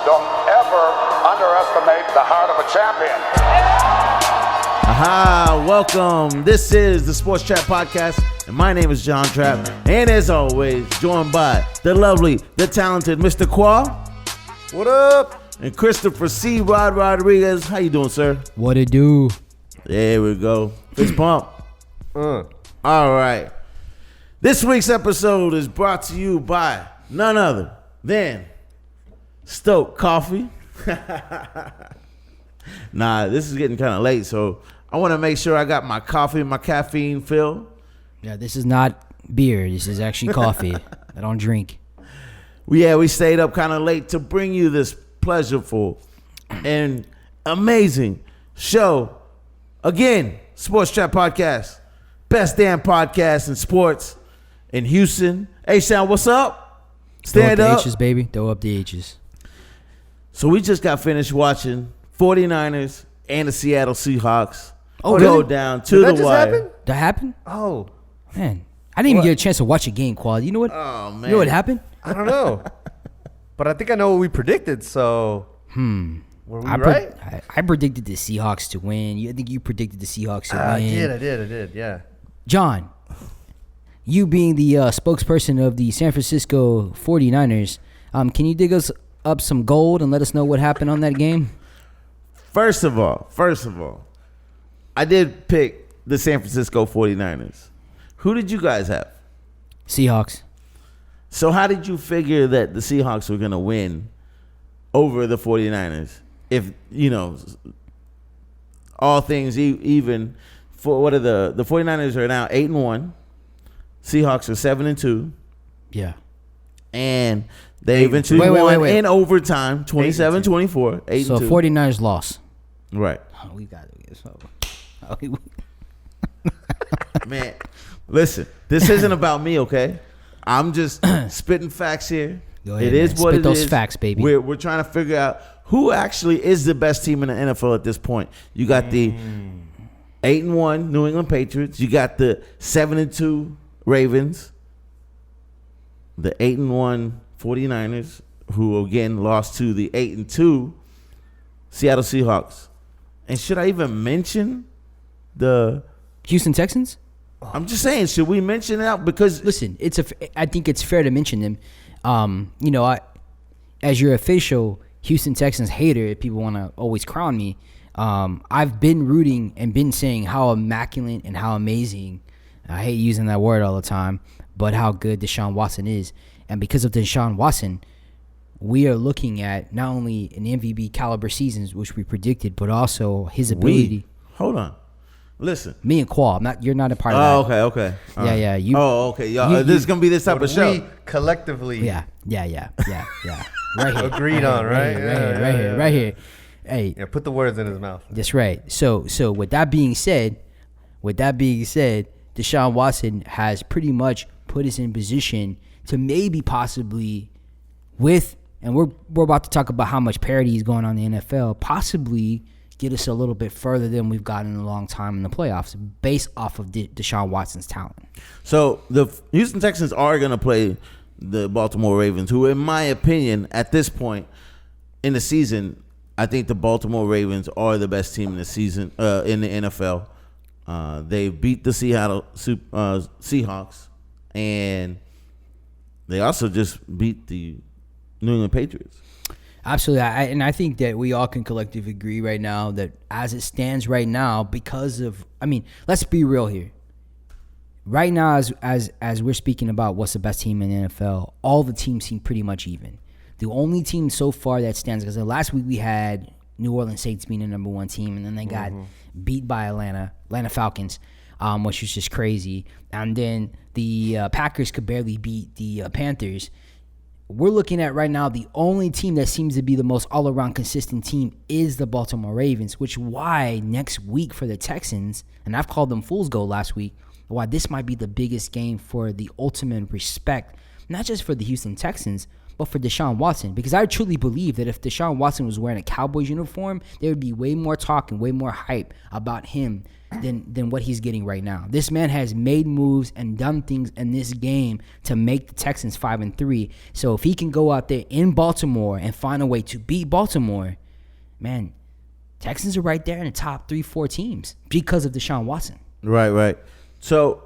Don't ever underestimate the heart of a champion. Aha, welcome. This is the Sports Trapp Podcast, and my name is John Trapp. And as always, joined by the lovely, the talented Mr. Khoa. What up? And Christopher C. Rodriguez. How you doing, sir? What it do? There we go. Fist pump. All right. This week's episode is brought to you by none other than Stoke Coffee. Nah, this is getting kind of late, so I want to make sure I got my coffee, my caffeine filled. Yeah, this is not beer. This is actually coffee. I don't drink. We stayed up kind of late to bring you this pleasureful and amazing show. Again, Sports Trapp Podcast. Best damn podcast in sports in Houston. Hey, Sean, what's up? Stand Throw up up. the H's, baby. Throw up the H's. So we just got finished watching 49ers and the Seattle Seahawks Oh, go really? down to Did that the just wire. happen? That happened? Oh, Man, I didn't even get a chance to watch a game, Quad. You know what? Oh, man. You know what happened? I don't know. But I think I know what we predicted, so. Were we right? I predicted the Seahawks to win. I think you predicted the Seahawks to win. I did, yeah. John, you being the spokesperson of the San Francisco 49ers, can you dig us up some gold and let us know what happened on that game? First of all, I did pick the San Francisco 49ers. Who did you guys have? Seahawks. So how did you figure that the Seahawks were going to win over the 49ers? If, you know, all things even, for what are the 49ers are now 8-1. Seahawks are 7-2. Yeah. And they eventually won in overtime, 27-24, 8-2. So 49ers lost. Right. Oh, we got it. So, Man, listen, this isn't about me, okay? I'm just spitting facts here. Go ahead, It is man. what Spit it those is. facts, baby. We're trying to figure out who actually is the best team in the NFL at this point. You got the 8-1 New England Patriots. You got the 7-2 Ravens. The 8-1 49ers, who again lost to the 8-2 Seattle Seahawks. And should I even mention the Houston Texans? I'm just saying, should we mention that? Because Listen, I think it's fair to mention them. As your official Houston Texans hater, if people want to always crown me, I've been rooting and been saying how immaculate and how amazing, I hate using that word all the time, but how good Deshaun Watson is. And because of Deshaun Watson, we are looking at not only an MVP caliber seasons, which we predicted, but also his ability. Hold on. Listen. Me and Khoa, you're not a part of that. Okay. All Yeah, right. yeah. Okay. Y'all, this is going to be this type of show. We collectively Yeah. Right here. agreed on, right? Right here. Hey, Yeah, put the words in his mouth. that's right. So with that being said, Deshaun Watson has pretty much put us in position to maybe possibly and we're about to talk about how much parity is going on in the NFL, possibly get us a little bit further than we've gotten in a long time in the playoffs based off of Deshaun Watson's talent. So the Houston Texans are going to play the Baltimore Ravens, who, in my opinion, at this point in the season, I think the Baltimore Ravens are the best team in the season in the NFL. They beat the Seattle Seahawks, and they also just beat the New England Patriots. Absolutely, I think that we all can collectively agree right now that as it stands right now, because of, let's be real here. Right now, as we're speaking about what's the best team in the NFL, all the teams seem pretty much even. The only team so far that stands, because last week we had New Orleans Saints being the number one team, and then they got beat by Atlanta Falcons, which was just crazy. And then the Packers could barely beat the Panthers. We're looking at right now the only team that seems to be the most all-around consistent team is the Baltimore Ravens, which why next week for the Texans, and I've called them fool's gold last week, why this might be the biggest game for the ultimate respect, not just for the Houston Texans, but for Deshaun Watson. Because I truly believe that if Deshaun Watson was wearing a Cowboys uniform, there would be way more talk and way more hype about him than what he's getting right now. This man has made moves and done things in this game to make the Texans 5-3. So if he can go out there in Baltimore and find a way to beat Baltimore, man, Texans are right there in the top 3-4 teams because of Deshaun Watson. Right. So,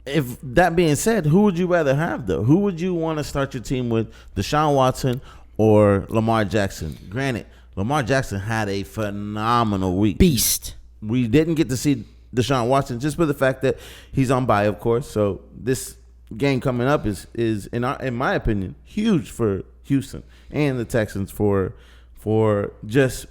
if that being said, who would you rather have, though? Who would you want to start your team with, Deshaun Watson or Lamar Jackson? Granted, Lamar Jackson had a phenomenal week. Beast. We didn't get to see Deshaun Watson just for the fact that he's on bye, of course. So this game coming up is in my opinion, huge for Houston and the Texans for just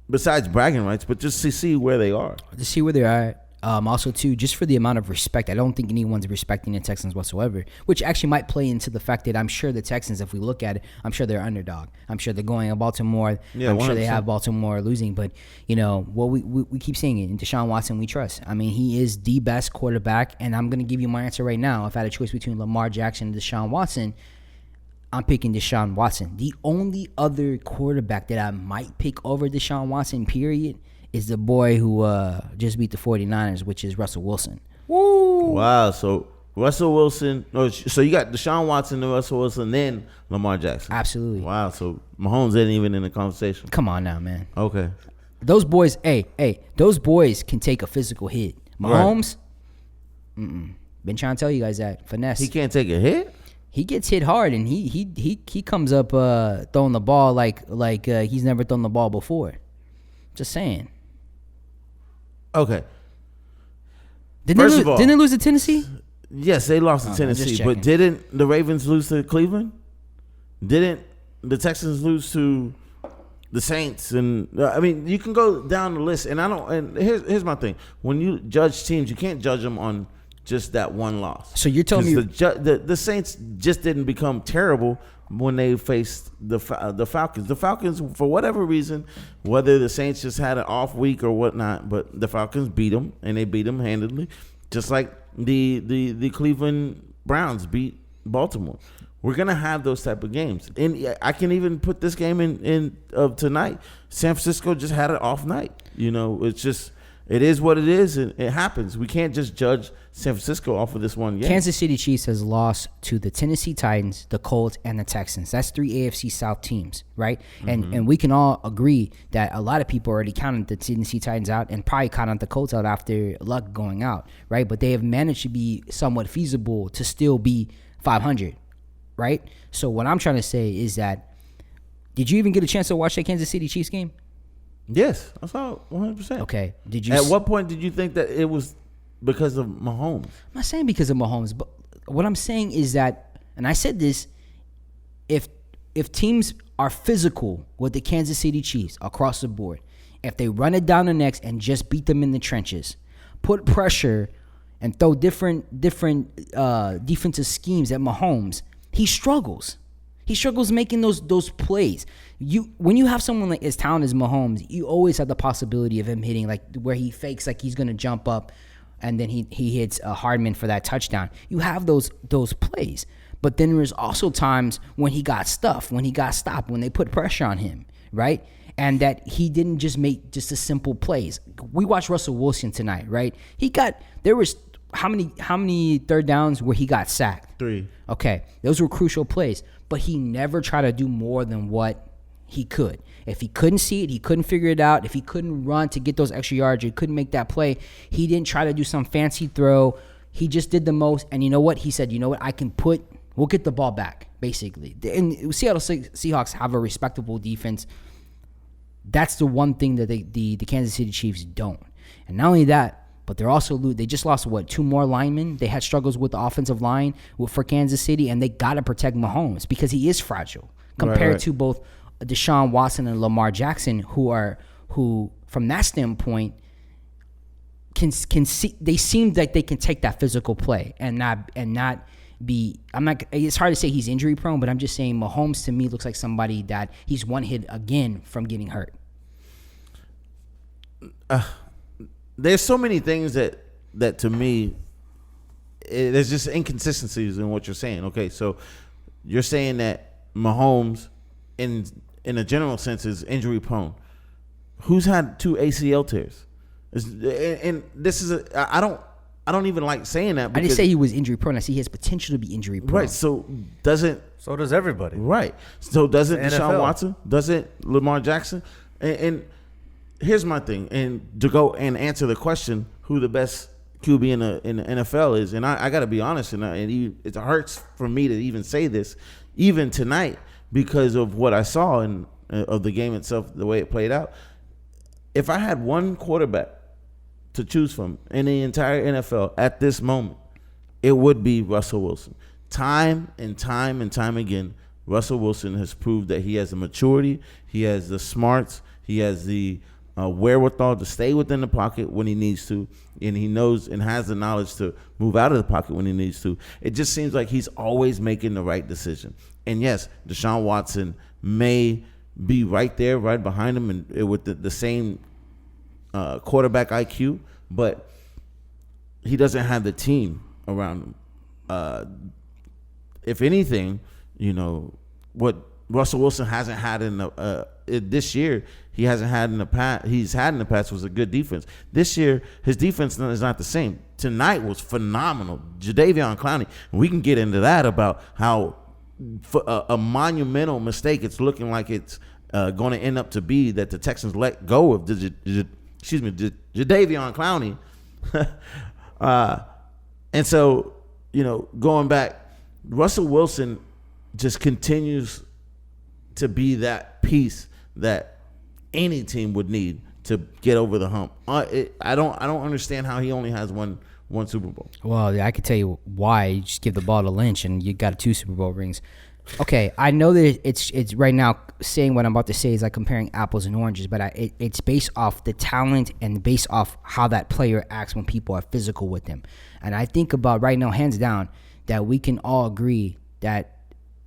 besides bragging rights, but just to see where they are. To see where they're at. Also, too, just for the amount of respect, I don't think anyone's respecting the Texans whatsoever, which actually might play into the fact that I'm sure the Texans, if we look at it, I'm sure they're underdog. I'm sure they're going to Baltimore. Yeah, I'm 100%. sure they have Baltimore losing. But, you know, what we keep saying it. In Deshaun Watson, we trust. I mean, he is the best quarterback, and I'm going to give you my answer right now. If I had a choice between Lamar Jackson and Deshaun Watson, I'm picking Deshaun Watson. The only other quarterback that I might pick over Deshaun Watson, period, is the boy who just beat the 49ers, which is Russell Wilson. Woo! Wow. So Russell Wilson. So you got Deshaun Watson and Russell Wilson, then Lamar Jackson. Absolutely. Wow. So Mahomes isn't even in the conversation. Come on now, man. Okay. Those boys, those boys can take a physical hit. Mahomes, been trying to tell you guys that. Finesse. He can't take a hit? He gets hit hard, and he comes up throwing the ball like he's never thrown the ball before. Just saying. Okay. Didn't they lose to Tennessee? Yes, they lost to Tennessee, but didn't the Ravens lose to Cleveland? Didn't the Texans lose to the Saints? And I mean, you can go down the list, and I don't. And here's my thing: when you judge teams, you can't judge them on just that one loss. So you're telling me the Saints just didn't become terrible when they faced the Falcons. The Falcons, for whatever reason, whether the Saints just had an off week or whatnot, but the Falcons beat them, and they beat them handedly, just like the Cleveland Browns beat Baltimore. We're gonna have those type of games, and I can even put this game in of tonight. San Francisco just had an off night. You know, it's just. It is what it is, and it happens. We can't just judge San Francisco off of this one game. Kansas City Chiefs has lost to the Tennessee Titans, the Colts, and the Texans. That's 3 AFC South teams, right? And we can all agree that a lot of people already counted the Tennessee Titans out and probably counted the Colts out after Luck going out, right? But they have managed to be somewhat feasible to still be 500, right? So what I'm trying to say is that, did you even get a chance to watch that Kansas City Chiefs game? Yes, I saw it 100%. Okay. Did you? At what point did you think that it was because of Mahomes? I'm not saying because of Mahomes, but what I'm saying is that, and I said this, if teams are physical with the Kansas City Chiefs across the board, if they run it down the necks and just beat them in the trenches, put pressure and throw different defensive schemes at Mahomes, he struggles. He struggles making those plays. When you have someone like as talented as Mahomes, you always have the possibility of him hitting like where he fakes like he's gonna jump up, and then he hits a Hardman for that touchdown. You have those plays, but then there's also times when he got stuffed, when he got stopped, when they put pressure on him, right? And that he didn't just make just a simple plays. We watched Russell Wilson tonight, right? There was how many third downs where he got sacked? 3. Okay, those were crucial plays, but he never tried to do more than what he could. If he couldn't see it, he couldn't figure it out. If he couldn't run to get those extra yards, he couldn't make that play. He didn't try to do some fancy throw. He just did the most. And you know what? He said, you know what? We'll get the ball back, basically. And Seattle Seahawks have a respectable defense. That's the one thing that the Kansas City Chiefs don't. And not only that, but they just lost 2 more linemen. They had struggles with the offensive line for Kansas City, and they got to protect Mahomes because he is fragile compared to both Deshaun Watson and Lamar Jackson, who from that standpoint can see. They seem like they can take that physical play and not be. It's hard to say he's injury prone, but I'm just saying Mahomes to me looks like somebody that he's one hit again from getting hurt. There's so many things that to me, there's just inconsistencies in what you're saying. Okay, so you're saying that Mahomes, in a general sense, is injury prone. Who's had 2 ACL tears? And this is I don't even like saying that. I didn't say he was injury prone. I see he has potential to be injury prone. Right. So does everybody. Right. So doesn't Deshaun Watson? Doesn't Lamar Jackson? And here's my thing. And to go and answer the question, who the best QB in the NFL is, and I got to be honest, and it hurts for me to even say this, even tonight, because of what I saw of the game itself, the way it played out. If I had one quarterback to choose from in the entire NFL at this moment, it would be Russell Wilson. Time and time and time again, Russell Wilson has proved that he has the maturity, he has the smarts, he has the wherewithal to stay within the pocket when he needs to, and he knows and has the knowledge to move out of the pocket when he needs to. It just seems like he's always making the right decision. And yes, Deshaun Watson may be right there, right behind him, and with the same quarterback IQ, but he doesn't have the team around him. If anything, what Russell Wilson hasn't had in this year, he hasn't had in the past. He's had in the past was a good defense. This year, his defense is not the same. Tonight was phenomenal. Jadeveon Clowney. We can get into that about how a monumental mistake it's looking like it's going to end up to be that the Texans let go of Jadeveon Clowney. And so, going back, Russell Wilson just continues to be that piece that any team would need to get over the hump. I don't understand how he only has one Super Bowl. Well, I could tell you why. You just give the ball to Lynch, and you got 2 Super Bowl rings. Okay, I know that it's right now saying what I'm about to say is like comparing apples and oranges, but it's based off the talent and based off how that player acts when people are physical with him. And I think about right now, hands down, that we can all agree that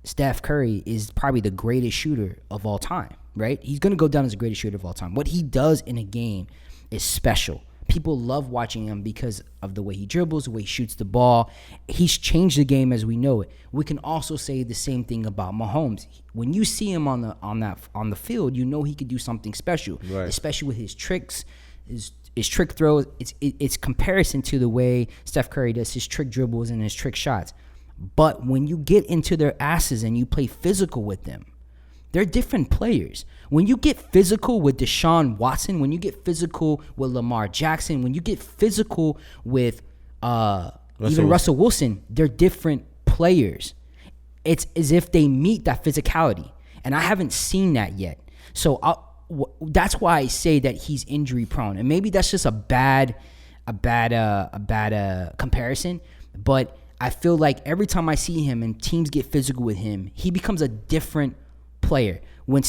Steph Curry is probably the greatest shooter of all time, right? He's going to go down as the greatest shooter of all time. What he does in a game is special. People love watching him because of the way he dribbles, the way he shoots the ball. He's changed the game as we know it. We can also say the same thing about Mahomes. When you see him on the field, you know he could do something special, right? Especially with his tricks, his trick throws. It's comparison to the way Steph Curry does his trick dribbles and his trick shots. But when you get into their asses and you play physical with them, they're different players. When you get physical with Deshaun Watson, when you get physical with Lamar Jackson, when you get physical with even Russell Wilson, they're different players. It's as if they meet that physicality, and I haven't seen that yet. So that's why I say that he's injury prone, and maybe that's just a bad comparison, but I feel like every time I see him and teams get physical with him, he becomes a different player. When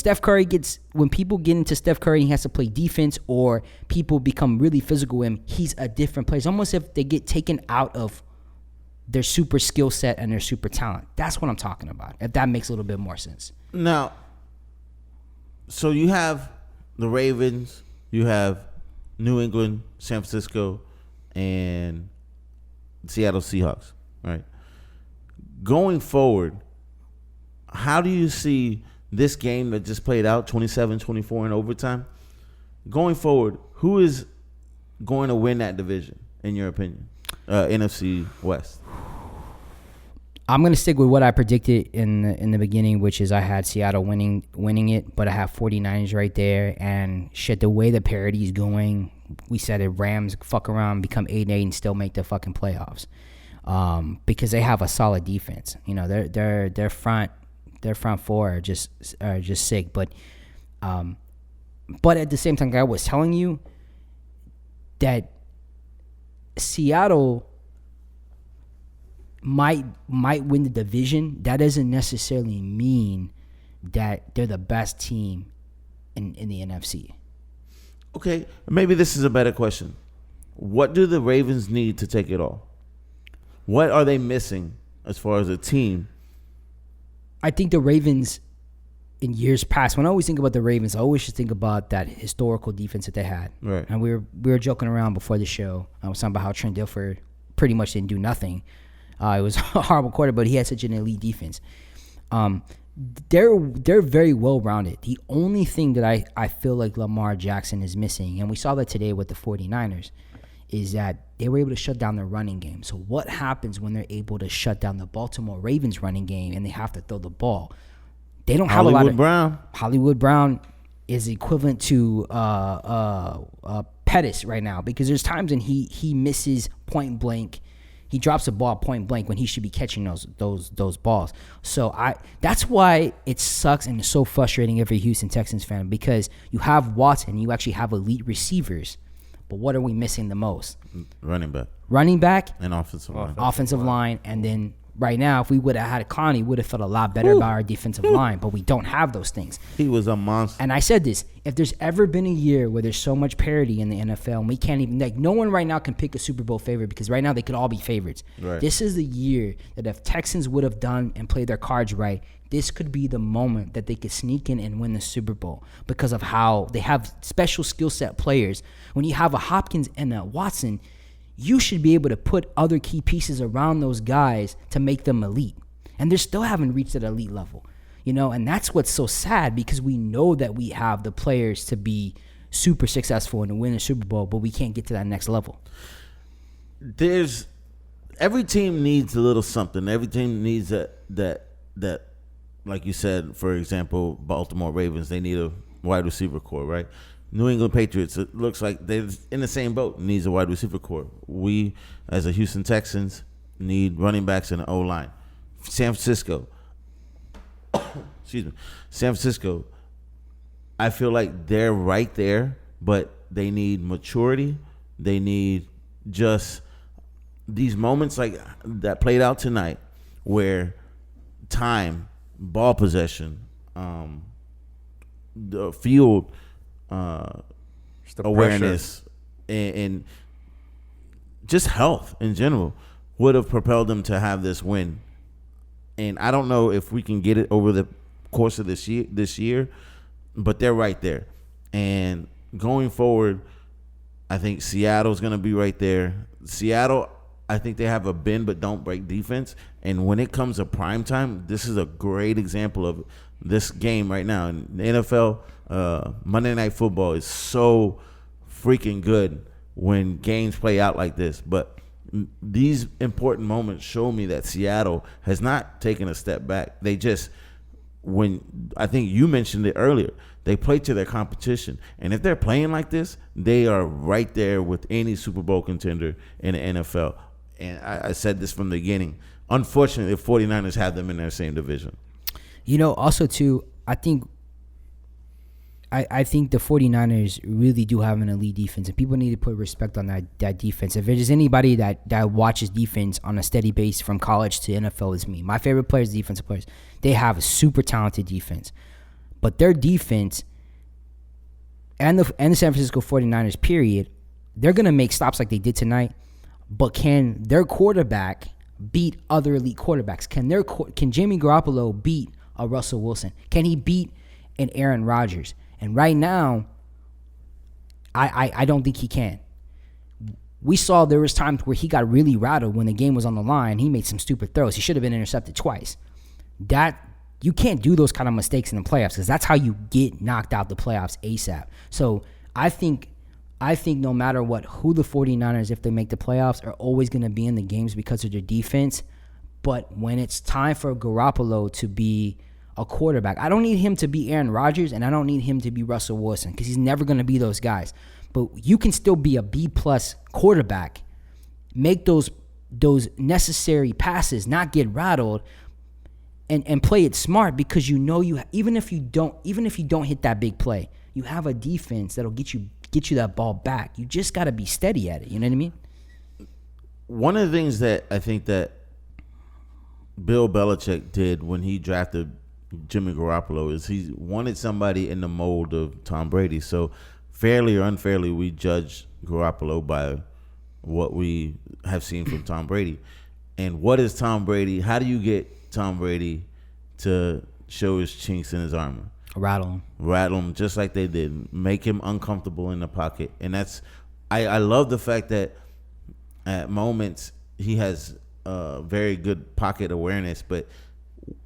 people get into Steph Curry and he has to play defense, or people become really physical with him, he's a different player. It's almost if they get taken out of their super skill set and their super talent. That's what I'm talking about, if that makes a little bit more sense. Now, so you have the Ravens, you have New England, San Francisco, and Seattle Seahawks, right? Going forward, how do you see this game that just played out, 27-24 in overtime? Going forward, who is going to win that division, in your opinion? NFC West. I'm going to stick with what I predicted in the beginning, which is I had Seattle winning it, but I have 49ers right there. And shit, the way the parity is going, we said it, Rams fuck around, become 8-8 and still make the fucking playoffs. Because they have a solid defense. Their front four are just sick. But at the same time, I was telling you that Seattle might win the division. That doesn't necessarily mean that they're the best team in the NFC. Okay, maybe this is a better question. What do the Ravens need to take it all? What are they missing as far as a team? I think the Ravens, in years past, when I always think about the Ravens, I always just think about that historical defense that they had. Right. And we were joking around before the show. I was talking about how Trent Dilfer pretty much didn't do nothing. It was a horrible quarter, but he had such an elite defense. they're very well rounded. The only thing that I feel like Lamar Jackson is missing, and we saw that today with the 49ers, is that they were able to shut down their running game. So what happens when they're able to shut down the Baltimore Ravens running game and they have to throw the ball? They don't have a lot of Brown. Hollywood Brown is equivalent to Pettis right now, because there's times when he misses point blank. He drops a ball point blank when he should be catching those balls. So that's why it sucks and it's so frustrating every Houston Texans fan, because you have Watson, you actually have elite receivers, but what are we missing the most? Running back And offensive line, and then right now, if we would have had Connie, would have felt a lot better about our defensive line, but we don't have those things. He was a monster. And I said this, if there's ever been a year where there's so much parity in the NFL, and we can't even, like, no one right now can pick a Super Bowl favorite, because right now they could all be favorites. Right. This is the year that if Texans would have done and played their cards right, this could be the moment that they could sneak in and win the Super Bowl, because of how they have special skill set players. When you have a Hopkins and a Watson, you should be able to put other key pieces around those guys to make them elite. And they still haven't reached that elite level, and that's what's so sad, because we know that we have the players to be super successful and to win a Super Bowl, but we can't get to that next level. Every team needs a little something. Every team needs that, like you said, for example, Baltimore Ravens, they need a wide receiver core, right? New England Patriots, it looks like they're in the same boat, needs a wide receiver core. We, as a Houston Texans, need running backs and an O-line. San Francisco, I feel like they're right there, but they need maturity. They need just these moments like that played out tonight, where time, ball possession, the field awareness, and just health in general would have propelled them to have this win. And I don't know if we can get it over the course of this year, but they're right there. And going forward, I think Seattle's going to be right there. Seattle, I think they have a bend but don't break defense. And when it comes to prime time, this is a great example of this game right now. In the NFL, Monday Night Football is so freaking good when games play out like this. But these important moments show me that Seattle has not taken a step back. They just, I think you mentioned it earlier, they play to their competition. And if they're playing like this, they are right there with any Super Bowl contender in the NFL. And I said this from the beginning. Unfortunately, the 49ers have them in their same division. Also, too, I think the 49ers really do have an elite defense, and people need to put respect on that defense. If there's anybody that watches defense on a steady base from college to NFL, is me. My favorite players, defensive players. They have a super talented defense. But their defense and the San Francisco 49ers, period, they're going to make stops like they did tonight. But can their quarterback beat other elite quarterbacks? Can Jimmy Garoppolo beat a Russell Wilson? Can he beat an Aaron Rodgers? And right now, I don't think he can. We saw there was times where he got really rattled when the game was on the line. He made some stupid throws. He should have been intercepted twice. You can't do those kind of mistakes in the playoffs, because that's how you get knocked out the playoffs ASAP. So I think no matter who the 49ers, if they make the playoffs, are always going to be in the games because of their defense. But when it's time for Garoppolo to be a quarterback, I don't need him to be Aaron Rodgers, and I don't need him to be Russell Wilson, because he's never going to be those guys. But you can still be a B-plus quarterback, make those necessary passes, not get rattled, and play it smart, because even if you don't hit that big play, you have a defense that'll get you that ball back. You just got to be steady at it. You know what I mean? One of the things that I think that Bill Belichick did when he drafted Jimmy Garoppolo is he wanted somebody in the mold of Tom Brady. So fairly or unfairly, we judge Garoppolo by what we have seen from Tom Brady. And what is Tom Brady? How do you get Tom Brady to show his chinks in his armor? Rattle him just like they did. Make him uncomfortable in the pocket. And that's I love the fact that at moments he has very good pocket awareness, but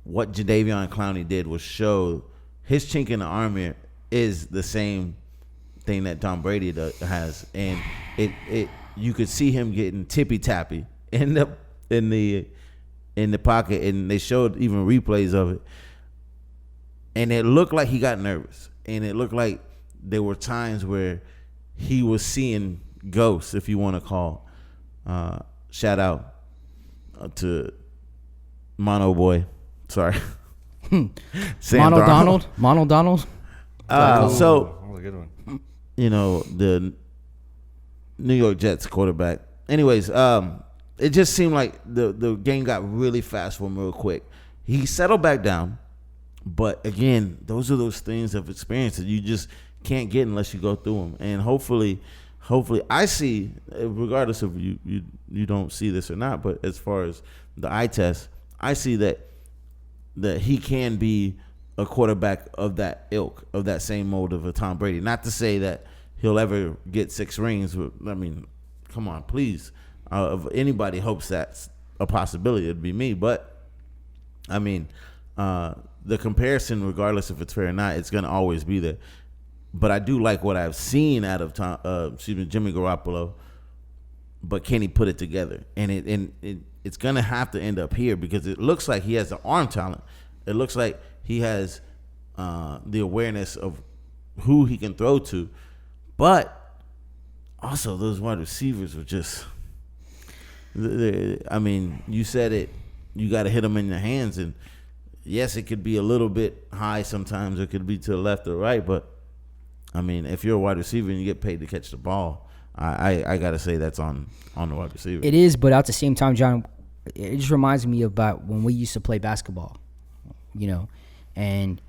what Jadeveon Clowney did was show his chink in the armor is the same thing that Tom Brady has, and it you could see him getting tippy tappy in the pocket, and they showed even replays of it, and it looked like he got nervous, and it looked like there were times where he was seeing ghosts, if you want to call. Shout out to Mono Boy. Sorry. Sam Donald. Mono Donald. So, that was a good one. The New York Jets quarterback. Anyways, it just seemed like the game got really fast for him real quick. He settled back down, but again, those are those things of experience that you just can't get unless you go through them. And hopefully, I see, regardless of you don't see this or not, but as far as the eye test, I see that he can be a quarterback of that ilk, of that same mold of a Tom Brady. Not to say that he'll ever get 6 rings. I mean, come on, please. If anybody hopes that's a possibility, it'd be me. But, I mean, the comparison, regardless if it's fair or not, it's going to always be there. But I do like what I've seen out of Jimmy Garoppolo. But can he put it together? And it's going to have to end up here because it looks like he has the arm talent. It looks like he has the awareness of who he can throw to. But also those wide receivers were just, I mean, you said it, you got to hit them in the hands. And yes, it could be a little bit high sometimes. It could be to the left or right. But, I mean, if you're a wide receiver and you get paid to catch the ball, I got to say that's on the wide receiver. It is, but at the same time, John, it just reminds me about when we used to play basketball, and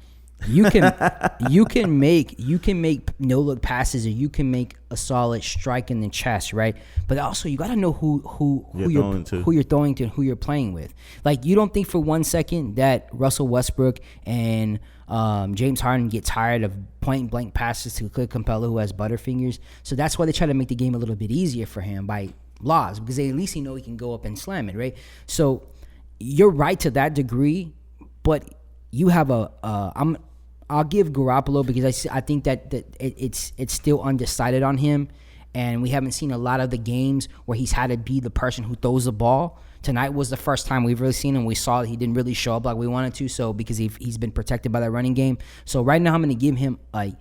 you can make no look passes, or you can make a solid strike in the chest, right? But also you got to know who you're throwing to and who you're playing with. Like, you don't think for 1 second that Russell Westbrook and James Harden get tired of point blank passes to Clint Capella, who has butterfingers. So that's why they try to make the game a little bit easier for him by laws, because at least he can go up and slam it, right? So you're right to that degree, but you have I'll give Garoppolo, because I think that it's still undecided on him, and we haven't seen a lot of the games where he's had to be the person who throws the ball. Tonight was the first time we've really seen him. We saw he didn't really show up like we wanted to, so because he's been protected by that running game. So right now I'm going to give him a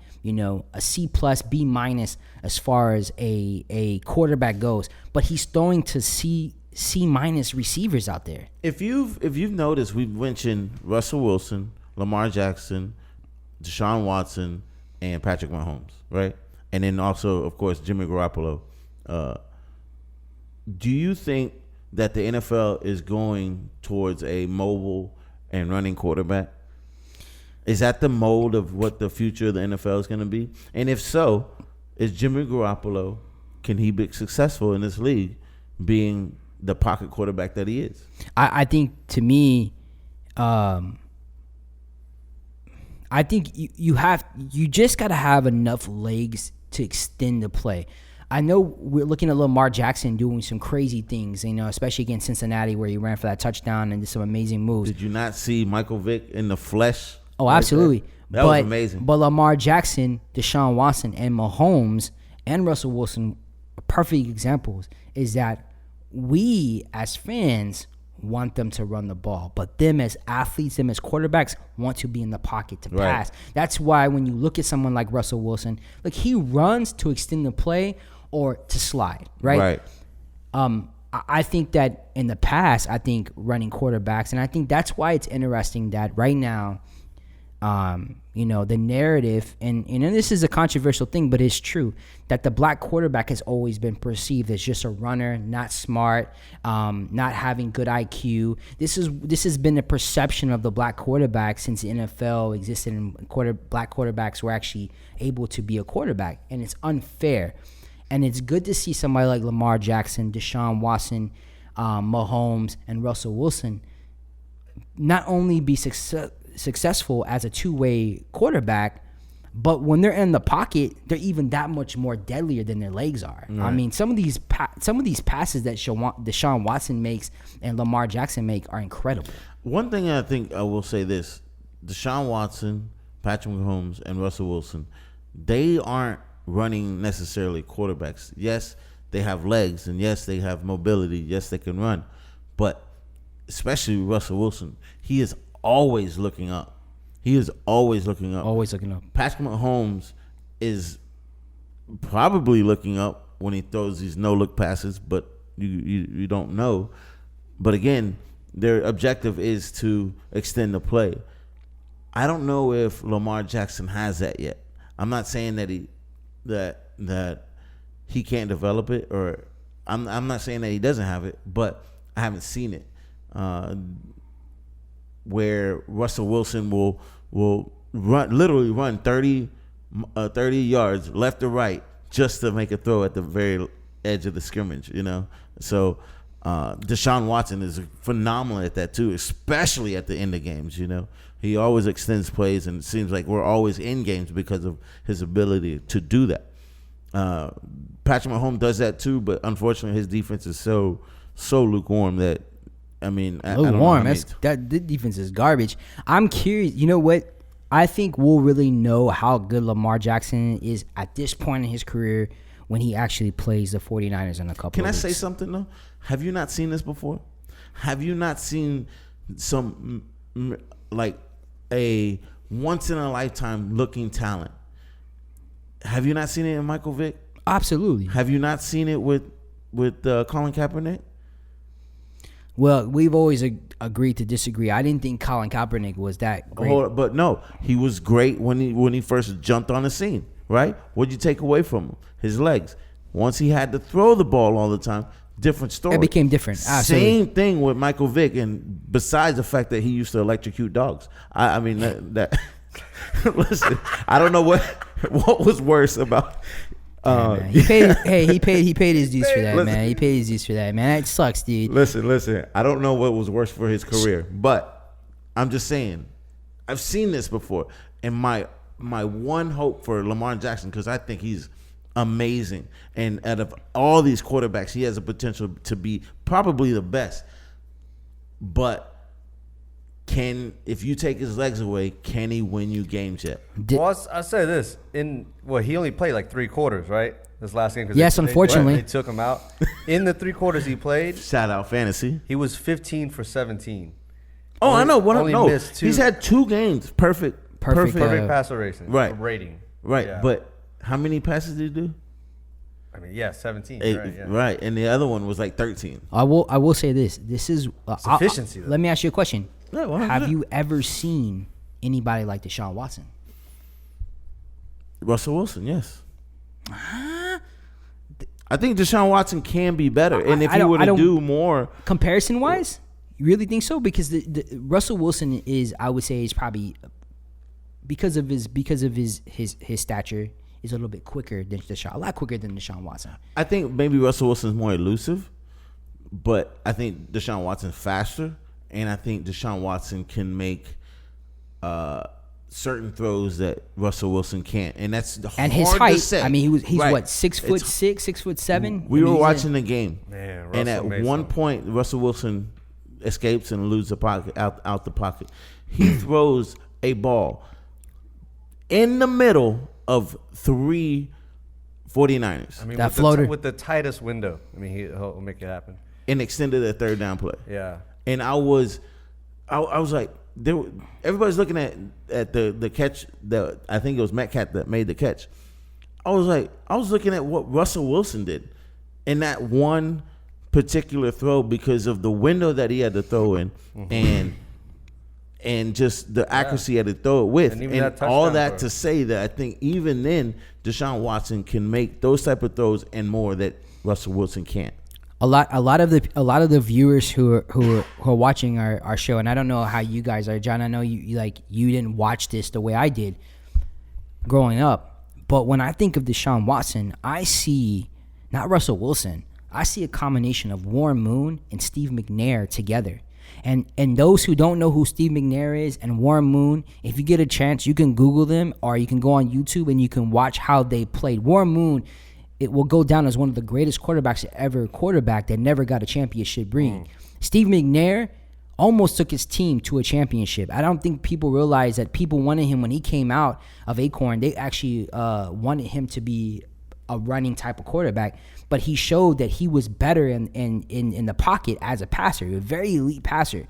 C+, B- as far as a quarterback goes. But he's throwing to C- receivers out there. If you've noticed, we've mentioned Russell Wilson, Lamar Jackson, Deshaun Watson, and Patrick Mahomes, right? And then also, of course, Jimmy Garoppolo. Do you think that the NFL is going towards a mobile and running quarterback? Is that the mold of what the future of the NFL is going to be? And if so, is Jimmy Garoppolo, can he be successful in this league being the pocket quarterback that he is? I think, to me, I think you just got to have enough legs to extend the play. I know we're looking at Lamar Jackson doing some crazy things, especially against Cincinnati, where he ran for that touchdown and did some amazing moves. Did you not see Michael Vick in the flesh? Oh, absolutely. That was amazing. But Lamar Jackson, Deshaun Watson, and Mahomes and Russell Wilson are perfect examples, is that we as fans want them to run the ball, but them as athletes, them as quarterbacks, want to be in the pocket to pass. That's why when you look at someone like Russell Wilson, look, he runs to extend the play or to slide, right? I think that in the past, running quarterbacks, and I think that's why it's interesting that right now, the narrative, and this is a controversial thing, but it's true, that the black quarterback has always been perceived as just a runner, not smart, not having good IQ. This has been the perception of the black quarterback since the NFL existed, and black quarterbacks were actually able to be a quarterback, and it's unfair. And it's good to see somebody like Lamar Jackson, Deshaun Watson, Mahomes, and Russell Wilson not only be successful as a two-way quarterback, But when they're in the pocket, they're even that much more deadlier than their legs are. Right. I mean, some of these passes that Deshaun Watson makes and Lamar Jackson make are incredible. One thing I think I will say this: Deshaun Watson, Patrick Mahomes, and Russell Wilson, they aren't running necessarily quarterbacks. Yes, they have legs, and yes, they have mobility. Yes, they can run, but especially Russell Wilson, he is always looking up. He is always looking up. Always looking up. Patrick Mahomes is probably looking up when he throws these no-look passes, but you don't know. But again, their objective is to extend the play. I don't know if Lamar Jackson has that yet. I'm not saying that he can't develop it, or I'm not saying that he doesn't have it, but I haven't seen it. Where Russell Wilson will literally run 30 yards left or right just to make a throw at the very edge of the scrimmage, So Deshaun Watson is phenomenal at that too, especially at the end of games, He always extends plays, and it seems like we're always in games because of his ability to do that. Patrick Mahomes does that too, but unfortunately his defense is so lukewarm that I don't know. That defense is garbage. I'm curious. You know what? I think we'll really know how good Lamar Jackson is at this point in his career when he actually plays the 49ers in a couple Can of I weeks. say something, though? Have you not seen this before? Have you not seen some, like, a once-in-a-lifetime looking talent? Have you not seen it in Michael Vick? Absolutely. Have you not seen it with Colin Kaepernick? Well, we've always agreed to disagree. I didn't think Colin Kaepernick was that great. But no, he was great when he first jumped on the scene, right? What'd you take away from him? His legs. Once he had to throw the ball all the time, different story. It became different. Absolutely. Same thing with Michael Vick, and besides the fact that he used to electrocute dogs. I mean that listen, I don't know what was worse about. He paid his dues for that, man. He paid his dues for that, man. That sucks, dude. Listen. I don't know what was worse for his career, but I'm just saying, I've seen this before, and my one hope for Lamar Jackson, because I think he's amazing, and out of all these quarterbacks, he has the potential to be probably the best. But if you take his legs away, can he win you games yet? Well, I'll say this. He only played like 3 quarters, right? This last game. Yes, unfortunately. They took him out. In the 3 quarters he played, Shout out fantasy. he was 15 for 17. Oh, I know. only missed 2. He's had 2 games. Perfect Perfect passer rating. Right. Rating. Right. Yeah. But how many passes did he do? I mean, yeah, 17. 8, right, yeah. right. And the other one was like 13. I will say this. This is efficiency, though. Let me ask you a question. Yeah, 100%. Have you ever seen anybody like Deshaun Watson? Russell Wilson, yes. I think Deshaun Watson can be better. And if he were to do more. Comparison wise, you really think so? Because the Russell Wilson is, I would say, is probably because of his stature, is a little bit quicker than Deshaun, a lot quicker than Deshaun Watson. I think maybe Russell Wilson's more elusive, but I think Deshaun Watson's faster, and I think Deshaun Watson can make certain throws that Russell Wilson can't, and that's hard and his to height. say. I mean, he's Right. what 6'6", 6'7". We were watching the game, Man, and Russell at made one some. point, Russell Wilson escapes and loses the pocket out the pocket. He throws a ball in the middle of 3 49ers I mean, That with floater. with the tightest window. I mean, he'll make it happen. and extended a 3rd down play. Yeah. And I was like, everybody's looking at the catch that I think it was Metcalf that made the catch. I was looking at what Russell Wilson did in that one particular throw because of the window that he had to throw in, and just the accuracy he had to throw it with, And even and that touchdown all that throw. to say that I think even then Deshaun Watson can make those type of throws and more that Russell Wilson can't. A lot of the viewers who are watching our show, and I don't know how you guys are, John. I know you didn't watch this the way I did growing up, but when I think of Deshaun Watson, I see not Russell Wilson. I see a combination of Warren Moon and Steve McNair together. And those who don't know who Steve McNair is and Warren Moon, if you get a chance, you can Google them or you can go on YouTube and you can watch how they played. Warren Moon, it will go down as one of the greatest quarterbacks to ever quarterback that never got a championship ring. Steve McNair almost took his team to a championship. I don't think people realize that people wanted him when he came out of Acorn. They actually wanted him to be a running type of quarterback, but he showed that he was better in the pocket as a passer, a very elite passer.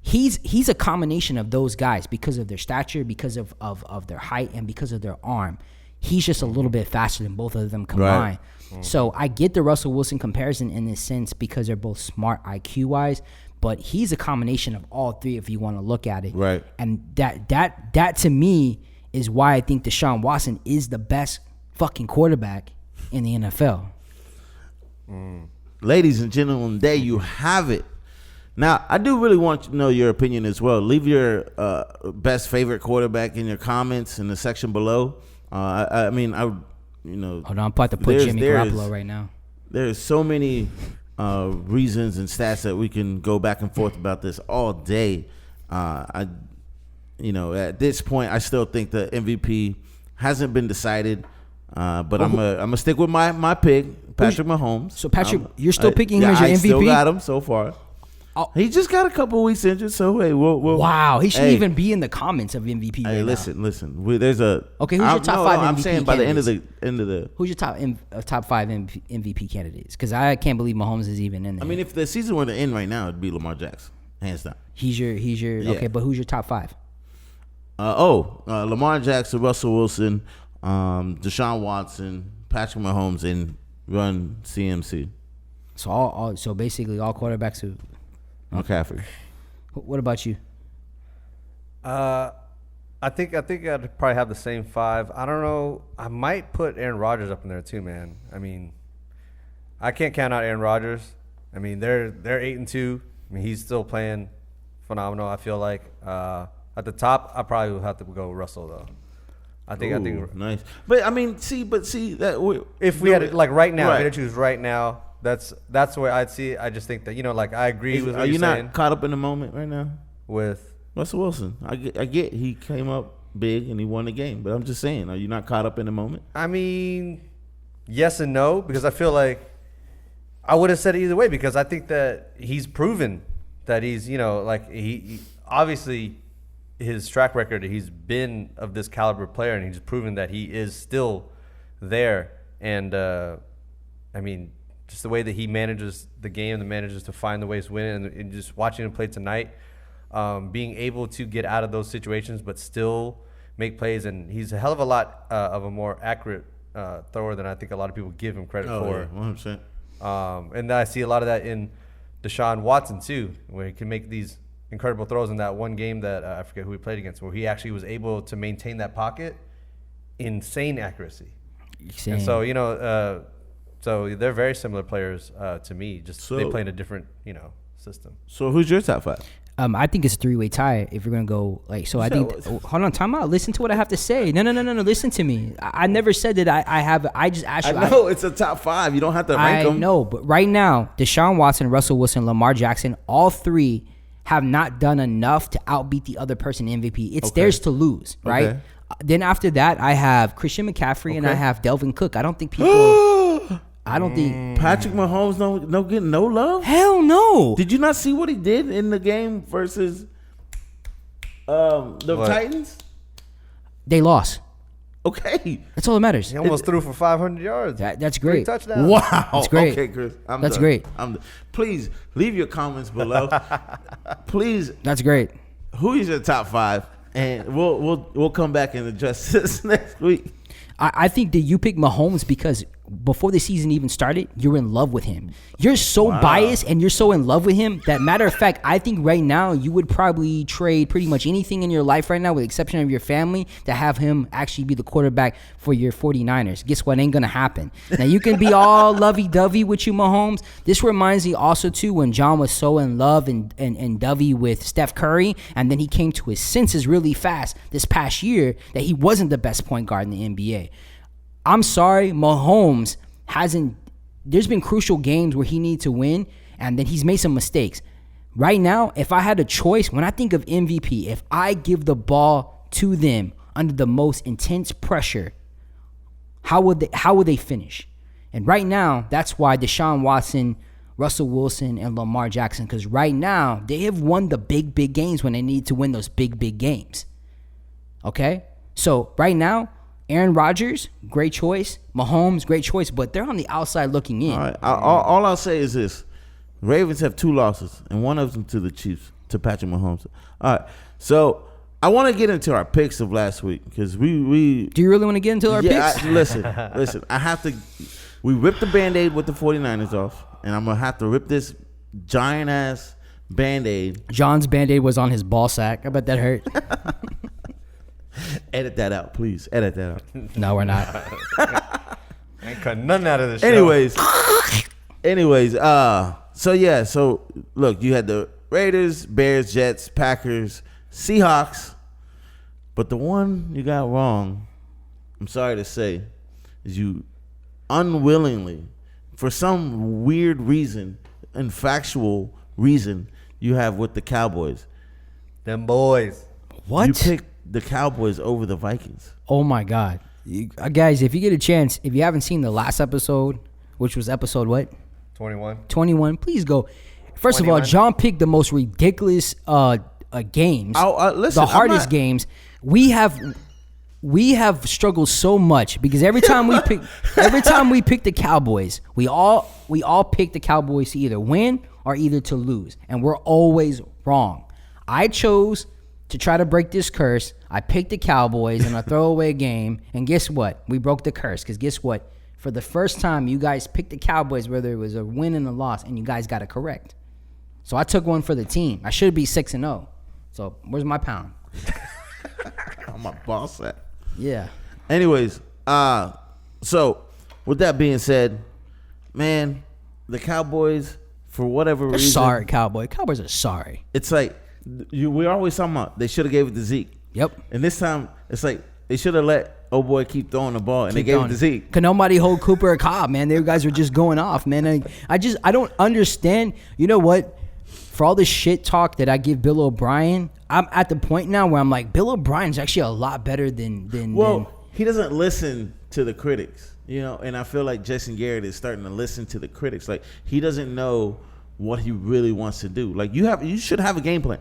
He's a combination of those guys because of their stature, because of their height, and because of their arm. He's just a little bit faster than both of them combined. Right. So I get the Russell Wilson comparison in this sense because they're both smart IQ-wise, but he's a combination of all three if you want to look at it. Right. And that to me is why I think Deshaun Watson is the best fucking quarterback in the NFL. Ladies and gentlemen, there you have it. Now, I do really want to know your opinion as well. Leave your best favorite quarterback in your comments in the section below. Hold on, I'm about to put Jimmy Garoppolo right now. There's so many reasons and stats that we can go back and forth about this all day. At this point, I still think the MVP hasn't been decided. But I'm gonna stick with my pick, Patrick Mahomes. So Patrick, you're still picking him as your MVP? I still got him so far. Oh. He just got a couple weeks injured, so hey, we'll wow, he shouldn't even be in the comments of MVP. Hey, right listen. There's a okay. Who's your top five MVP I'm saying by candidates? the end of the. Who's your top five MVP candidates? Because I can't believe Mahomes is even in there. I mean, if the season were to end right now, it'd be Lamar Jackson, hands down. He's your yeah. Okay, but who's your top five? Lamar Jackson, Russell Wilson, Deshaun Watson, Patrick Mahomes, and run CMC. So so basically all quarterbacks who. McCaffrey. What about you? I think I'd probably have the same five. I don't know. I might put Aaron Rodgers up in there too, man. I mean, I can't count out Aaron Rodgers. I mean, they're 8-2. I mean, he's still playing phenomenal. I feel like at the top, I probably would have to go Russell though. I think nice. But I mean, see that if we had like right now, right. if we had to choose right now. That's the way I'd see it. I just think that I agree with what you're you're saying. Not caught up in the moment right now with Russell Wilson? I get he came up big and he won the game, but I'm just saying, are you not caught up in the moment? I mean, yes and no, because I feel like I would have said it either way because I think that he's proven that he's he obviously his track record, he's been of this caliber player and he's proven that he is still there. And I mean, just the way that he manages the game, manages to find the ways to win, and just watching him play tonight, being able to get out of those situations but still make plays, and he's a hell of a lot of a more accurate thrower than I think a lot of people give him credit for. Yeah, 100%. And I see a lot of that in Deshaun Watson too, where he can make these incredible throws in that one game that I forget who he played against, where he actually was able to maintain that pocket, insane accuracy. And so so they're very similar players to me. Just they play in a different, system. So who's your top five? I think it's a three-way tie if we're gonna go I think. Hold on, time out. Listen to what I have to say. No. Listen to me. I never said that I have. I just asked you. I know it's a top five. You don't have to rank them. I know, but right now, Deshaun Watson, Russell Wilson, Lamar Jackson, all three have not done enough to outbeat the other person in MVP. It's theirs to lose, right? Okay. Then after that, I have Christian McCaffrey and I have Delvin Cook. I don't think people. I don't think Patrick Mahomes no getting no love. Hell no. Did you not see what he did in the game versus the Titans? They lost. Okay, that's all that matters. He almost threw for 500 yards. That's great. 3 touchdowns. Wow, that's great. Okay, Chris, that's done. great. Please leave your comments below. Please. That's great. Who is your top five? And we'll come back and address this next week. I think that you pick Mahomes because before the season even started, you're in love with him. You're so biased and you're so in love with him that, matter of fact, I think right now you would probably trade pretty much anything in your life right now, with the exception of your family, to have him actually be the quarterback for your 49ers. Guess what? Ain't going to happen. Now, you can be all lovey-dovey with you, Mahomes. This reminds me also, too, when John was so in love and dovey with Steph Curry, and then he came to his senses really fast this past year that he wasn't the best point guard in the NBA. I'm sorry, Mahomes hasn't. There's been crucial games where he needed to win, and then he's made some mistakes. right now, if I had a choice, when I think of MVP, if I give the ball to them under the most intense pressure, how would they finish? And right now, that's why Deshaun Watson, Russell Wilson, and Lamar Jackson, because right now they have won the big games when they need to win those big games. Okay? So right now, Aaron Rodgers, great choice. Mahomes, great choice, but they're on the outside looking in. All right. All I'll say is this. Ravens have 2 losses, and one of them to the Chiefs, to Patrick Mahomes. All right. So I want to get into our picks of last week because we Do you really want to get into our picks? Listen. I have to. We ripped the Band-Aid with the 49ers off, and I'm going to have to rip this giant-ass Band-Aid. John's Band-Aid was on his ball sack. I bet that hurt. Edit that out, please. Edit that out. No, we're not. I ain't cut nothing out of this show. Anyways, so look, you had the Raiders, Bears, Jets, Packers, Seahawks, but the one you got wrong, I'm sorry to say, is you unwillingly, for some weird reason and factual reason, you have with the Cowboys. Them boys. What? You picked the Cowboys over the Vikings. Oh my God. Guys, if you get a chance, if you haven't seen the last episode, which was episode what? 21, please go. First 21. of all, John picked the most ridiculous games. Listen, the hardest games. We have struggled so much because every time we pick the Cowboys, we all pick the Cowboys to either win or either to lose, and we're always wrong. I chose to try to break this curse. I picked the Cowboys in a throwaway game, and guess what? We broke the curse because guess what? For the first time, you guys picked the Cowboys, whether it was a win and a loss, and you guys got it correct. So I took one for the team. I should be 6-0. So where's my pound? I'm a boss at. Yeah. Anyways, so with that being said, man, the Cowboys, for whatever They're reason, sorry, Cowboys are sorry. it's like we're always talking about they should have gave it to Zeke. Yep. And this time, it's like they should have let old boy keep throwing the ball, and they gave it to Zeke. Can nobody hold Cooper or Cobb, man? They guys are just going off, man. I don't understand. You know what? For all the shit talk that I give Bill O'Brien, I'm at the point now where I'm like, Bill O'Brien's actually a lot better than he doesn't listen to the critics, you know, and I feel like Jason Garrett is starting to listen to the critics. Like, he doesn't know what he really wants to do. Like, you should have a game plan.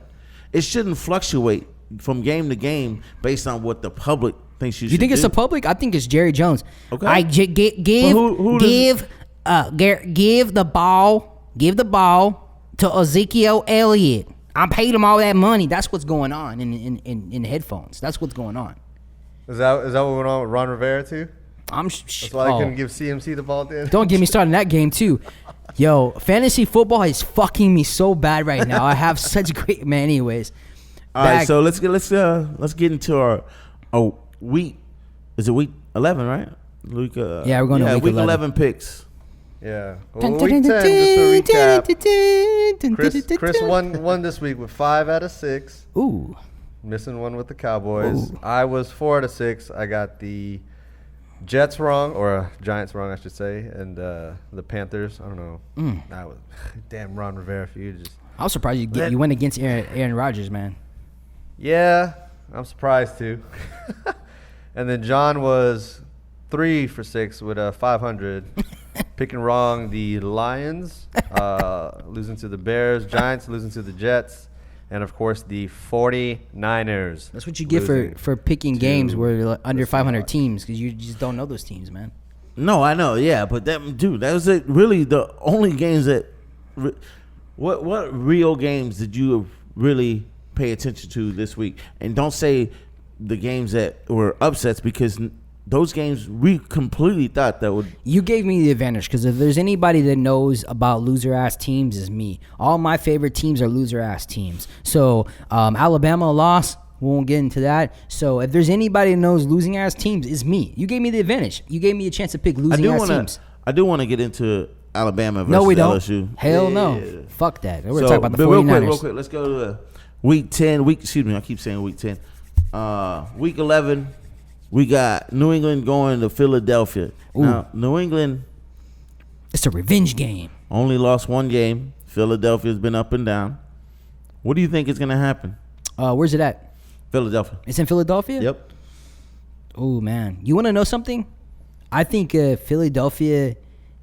It shouldn't fluctuate from game to game based on what the public thinks you should do. You think it's the public? I think it's Jerry Jones. Okay. I give the ball to Ezekiel Elliott. I paid him all that money. That's what's going on in headphones. That's what's going on. Is that what went on with Ron Rivera too? That's why they couldn't give CMC the ball then. Don't get me started in that game too. Yo, fantasy football is fucking me so bad right now. I have such great man. Anyways, all right. So let's get into our week. Is it week 11, right? Yeah, we're going to week 11 picks. Yeah. Well, week 10, just to recap. Chris won this week with 5 out of 6. Ooh. Missing one with the Cowboys. Ooh. I was 4 out of 6. I got the Jets wrong, or Giants wrong, I should say, and the Panthers. I don't know. That was damn Ron Rivera for you to just. I was surprised you went against Aaron Rodgers, man. Yeah, I'm surprised too. And then John was 3 for 6 with 500. Picking wrong the Lions, losing to the Bears, Giants losing to the Jets, and of course the 49ers. That's what you get for picking games where like under 500 teams, because you just don't know those teams, man. No, I know, yeah, but that was really the only games that. What real games did you really pay attention to this week? And don't say the games that were upsets, because those games we completely thought that would. You gave me the advantage, because if there's anybody that knows about loser-ass teams, is me. All my favorite teams are loser-ass teams. So Alabama lost. We won't get into that. So if there's anybody that knows losing-ass teams, it's me. You gave me the advantage. You gave me a chance to pick losing-ass teams. I do want to get into Alabama versus LSU. No, we don't. LSU. Hell no. Fuck that. We're talking about the 49ers. Real quick. Let's go to week 10. Excuse me. I keep saying week 10. Week 11. We got New England going to Philadelphia. Ooh. Now, New England. It's a revenge game. Only lost one game. Philadelphia's been up and down. What do you think is going to happen? Where's it at? Philadelphia. It's in Philadelphia? Yep. Oh, man. You want to know something? I think Philadelphia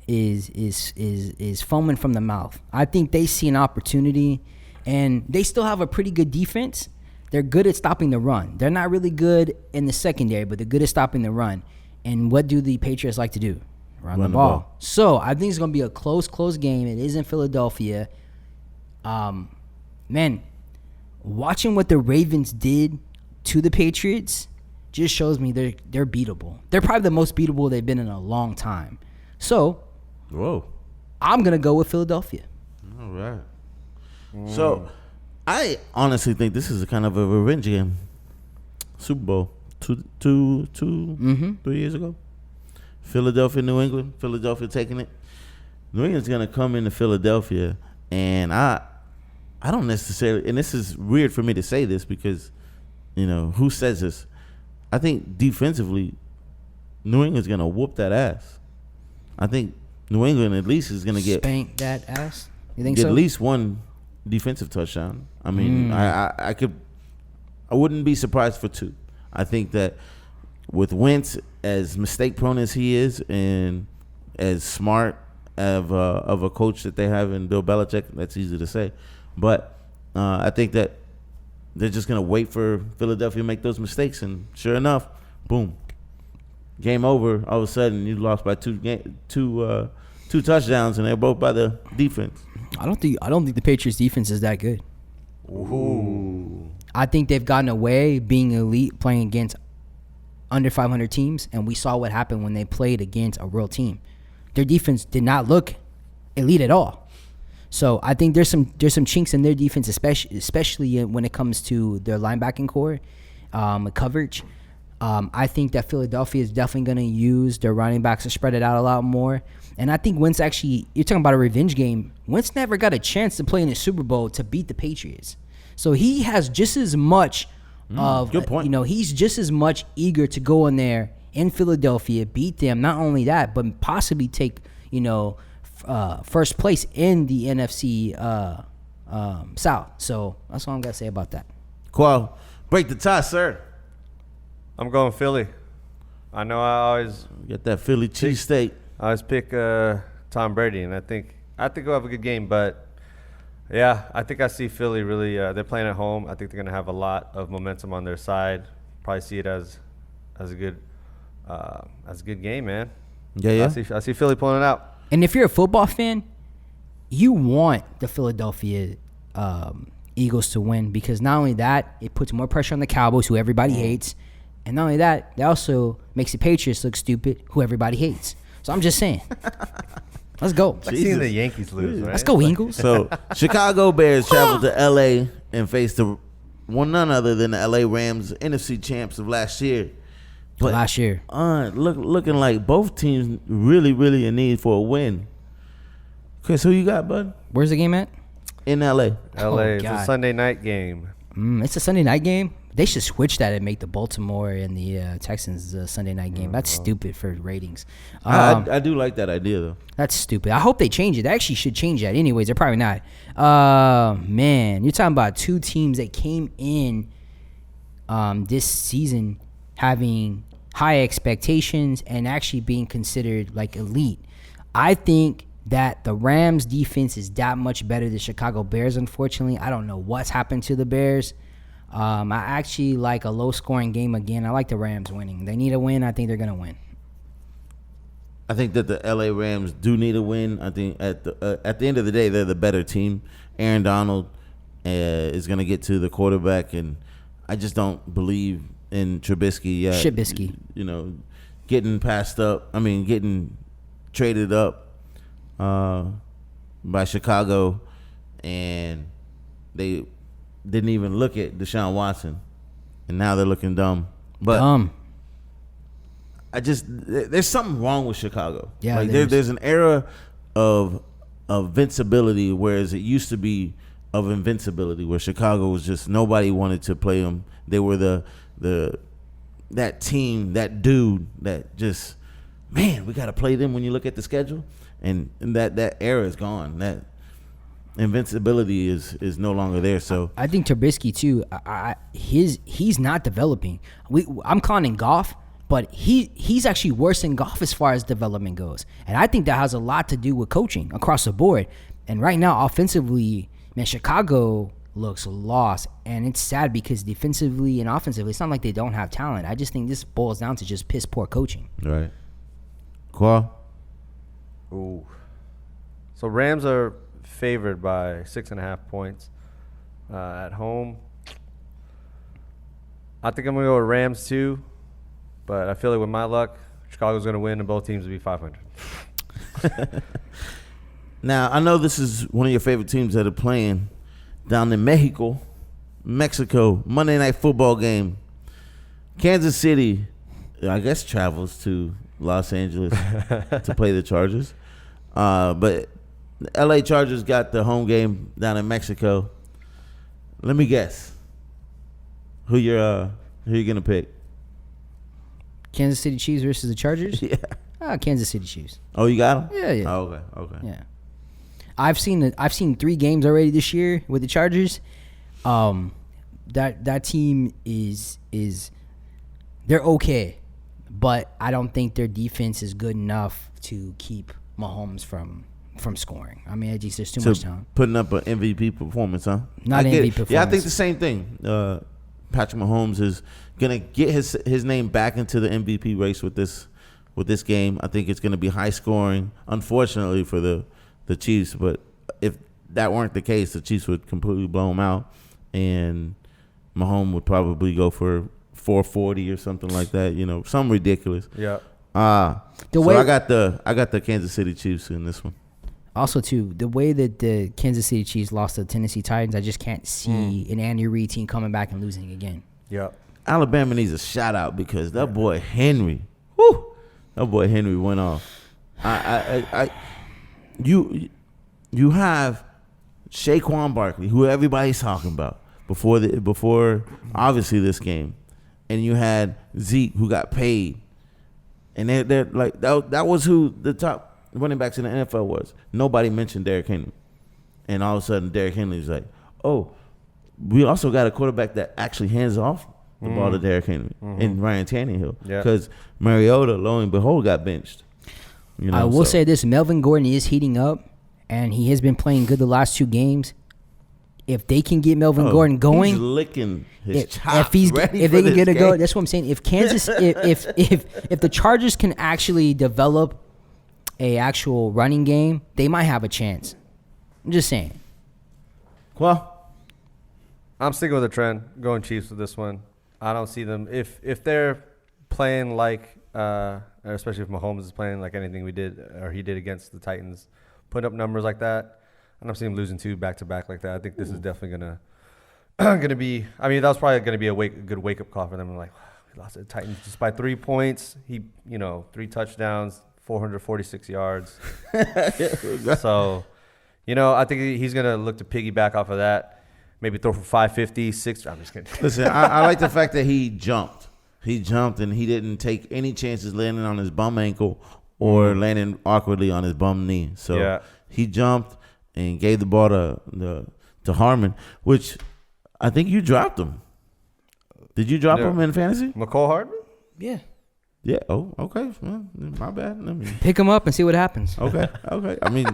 is foaming from the mouth. I think they see an opportunity, and they still have a pretty good defense. They're good at stopping the run. They're not really good in the secondary, but they're good at stopping the run. And what do the Patriots like to do? Run the ball. So I think it's going to be a close game. It is in Philadelphia. Man, watching what the Ravens did to the Patriots just shows me they're beatable. They're probably the most beatable they've been in a long time. So, I'm going to go with Philadelphia. All right. So, I honestly think this is a kind of a revenge game. Super Bowl 3 years ago. Philadelphia, New England. Philadelphia taking it. New England's going to come into Philadelphia, and I don't necessarily, and this is weird for me to say this because, who says this? I think defensively, New England's going to whoop that ass. I think New England at least is going to get spank that ass. You think get so? at least one defensive touchdown. I mean, I wouldn't be surprised for 2. I think that with Wentz, as mistake prone as he is, and as smart of a coach that they have in Bill Belichick, that's easy to say, but I think that they're just gonna wait for Philadelphia to make those mistakes, and sure enough, boom, game over. All of a sudden, you lost by two touchdowns, and they're both by the defense. I don't think the Patriots defense is that good. Ooh. I think they've gotten away being elite playing against under 500 teams, and we saw what happened when they played against a real team. Their defense did not look elite at all. So I think there's some chinks in their defense, especially when it comes to their linebacking core, coverage. I think that Philadelphia is definitely going to use their running backs to spread it out a lot more. And I think Wentz actually, you're talking about a revenge game. Wentz never got a chance to play in the Super Bowl to beat the Patriots. So he has just as much of, good point. He's just as much eager to go in there in Philadelphia, beat them. Not only that, but possibly take, first place in the NFC South. So that's all I'm going to say about that. Khoa, break the tie, sir. I'm going Philly. I know I always Get that Philly cheesesteak. I always pick Tom Brady, and I think we'll have a good game. But yeah, I think I see Philly really. They're playing at home. I think they're gonna have a lot of momentum on their side. Probably see it as a good game, man. Yeah. I see Philly pulling it out. And if you're a football fan, you want the Philadelphia Eagles to win, because not only that, it puts more pressure on the Cowboys, who everybody hates, and not only that, it also makes the Patriots look stupid, who everybody hates. So I'm just saying, let's go. Like seeing the Yankees lose, right? Let's go, Eagles. So Chicago Bears traveled to L.A. and faced none other than the L.A. Rams, NFC champs of last year. But last year, looking like both teams really, really in need for a win. Chris, who you got, bud? Where's the game at? In L.A. L.A. It's a God. Sunday night game. It's a Sunday night game. They should switch that and make the Baltimore and the Texans Sunday night game. That's stupid for ratings. I do like that idea, though. That's stupid. I hope they change it. They actually should change that. Anyways, they're probably not. Man, you're talking about two teams that came in this season having high expectations and actually being considered like elite. I think that the Rams defense is that much better than Chicago Bears, unfortunately. I don't know what's happened to the Bears. I actually like a low-scoring game again. I like the Rams winning. They need a win. I think they're going to win. I think that the LA Rams do need a win. I think at the end of the day, they're the better team. Aaron Donald is going to get to the quarterback, and I just don't believe in Trubisky yet. Shitbisky. Getting getting traded up by Chicago, and they didn't even look at Deshaun Watson, and now they're looking dumb. But there's something wrong with Chicago. Yeah, like there's an era of invincibility, whereas it used to be of invincibility, where Chicago was just nobody wanted to play them. They were that team, that dude that just, man, we got to play them when you look at the schedule, and that era is gone. invincibility is no longer there. So I think Trubisky too. He's not developing. I'm calling Goff, but he's actually worse than Goff as far as development goes. And I think that has a lot to do with coaching across the board. And right now, offensively, man, Chicago looks lost, and it's sad because defensively and offensively, it's not like they don't have talent. I just think this boils down to just piss poor coaching. right, Khoa. Ooh. So Rams are favored by 6.5 points at home. I think I'm gonna go with Rams too, but I feel like with my luck, Chicago's gonna win, and both teams will be 500. Now I know this is one of your favorite teams that are playing down in Mexico, Monday Night Football game. Kansas City, I guess, travels to Los Angeles to play the Chargers. But the LA Chargers got the home game down in Mexico. Let me guess. Who you gonna pick? Kansas City Chiefs versus the Chargers? Yeah. Kansas City Chiefs. Oh, you got them? Yeah. Oh, okay. Yeah. I've seen 3 games already this year with the Chargers. That team is they're okay, but I don't think their defense is good enough to keep Mahomes from scoring. I mean, there's too much talent. Putting up an MVP performance, huh? Not an MVP performance. Yeah, I think the same thing. Patrick Mahomes is gonna get his name back into the MVP race with this game. I think it's gonna be high scoring. Unfortunately for the Chiefs, but if that weren't the case, the Chiefs would completely blow them out, and Mahomes would probably go for 440 or something like that. You know, something ridiculous. Yeah. I got the Kansas City Chiefs in this one. Also, too, the way that the Kansas City Chiefs lost to the Tennessee Titans, I just can't see an Andy Reid team coming back and losing again. Yeah. Alabama needs a shout out because that boy Henry, that boy Henry went off. You have Saquon Barkley, who everybody's talking about before obviously this game, and you had Zeke, who got paid, and they're like that was who the top running backs in the NFL was. Nobody mentioned Derrick Henry, and all of a sudden Derrick Henry's like, oh, we also got a quarterback that actually hands off the ball to Derrick Henry and Ryan Tannehill, because Mariota, lo and behold, got benched. You know, I will say this: Melvin Gordon is heating up, and he has been playing good the last 2 games. If they can get Melvin Gordon going, he's licking his if chops. they can get it going, that's what I'm saying. If Kansas, if the Chargers can actually develop a actual running game, they might have a chance. I'm just saying. Well, I'm sticking with the trend, going Chiefs with this one. I don't see them if they're playing like, especially if Mahomes is playing like anything we did or he did against the Titans, putting up numbers like that. I don't see him losing 2 back-to-back like that. I think this is definitely gonna be. I mean, that was probably gonna be a good wake-up call for them. I'm like, we lost to the Titans just by 3 points. 3 touchdowns, 446 yards. So, I think he's gonna look to piggyback off of that. Maybe throw for 550, 6. I'm just kidding. listen, I like the fact that he jumped. He jumped and he didn't take any chances landing on his bum ankle or landing awkwardly on his bum knee. So he jumped and gave the ball to Harmon, which I think you dropped him. Did you drop him in fantasy? McCall Hardman? Yeah. Yeah. Oh, okay. Well, my bad. Pick him up and see what happens. Okay. I mean,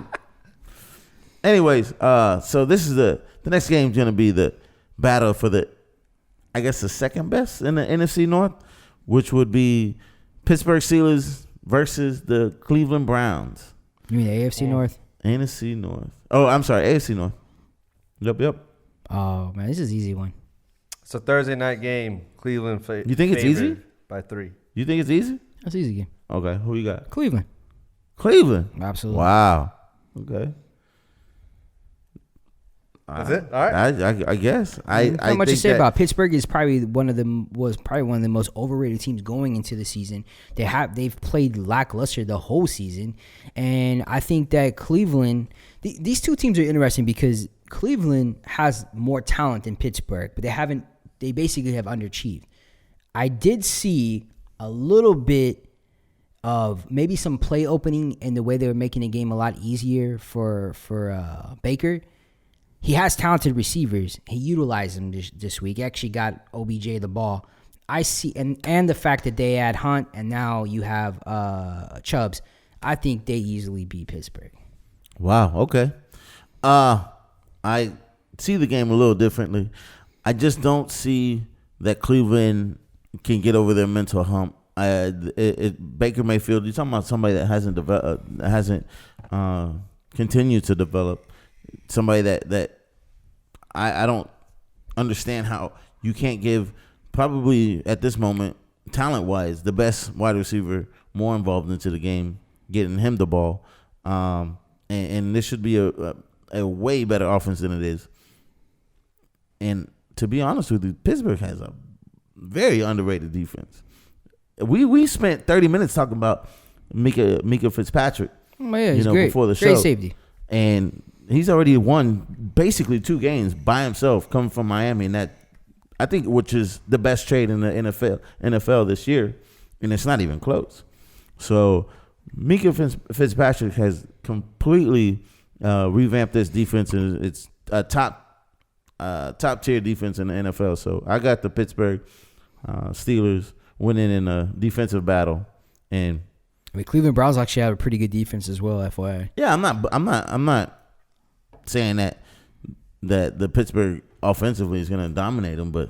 anyways, so this is the next game's going to be the battle for the second best in the NFC North, which would be Pittsburgh Steelers versus the Cleveland Browns. You mean the AFC North? NFC North. Oh, I'm sorry, AFC North. Yep. Oh, man, this is an easy one. It's a Thursday night game. Cleveland You think it's easy? By 3. You think it's easy? That's an easy game. Okay, who you got? Cleveland. Absolutely. Wow. Okay. That's it. All right. I guess. Not much to say about Pittsburgh. Is probably one of the most overrated teams going into the season. They've played lackluster the whole season, and I think that Cleveland. These 2 teams are interesting because Cleveland has more talent than Pittsburgh, but they basically have underachieved. I did see a little bit of maybe some play opening and the way they were making the game a lot easier for Baker. he has talented receivers. He utilized them this week. He actually got OBJ the ball. I see, and the fact that they add Hunt and now you have Chubbs, I think they easily beat Pittsburgh. Wow. Okay. I see the game a little differently. I just don't see that Cleveland can get over their mental hump. Baker Mayfield, you're talking about somebody that hasn't developed, hasn't continued to develop. Somebody that I don't understand how you can't give probably at this moment, talent-wise, the best wide receiver more involved into the game, getting him the ball. And this should be a way better offense than it is. And to be honest with you, Pittsburgh has a very underrated defense. We spent 30 minutes talking about Mika Fitzpatrick. Oh, yeah, he's great. Before the show. Great safety. And he's already won basically 2 games by himself coming from Miami, and that I think which is the best trade in the NFL this year, and it's not even close. So Mika Fitzpatrick has completely revamped this defense, and it's a top tier defense in the NFL. So I got the Pittsburgh Steelers winning in a defensive battle, and I mean, Cleveland Browns actually have a pretty good defense as well, FYI. yeah, I'm not saying that the Pittsburgh offensively is going to dominate them, but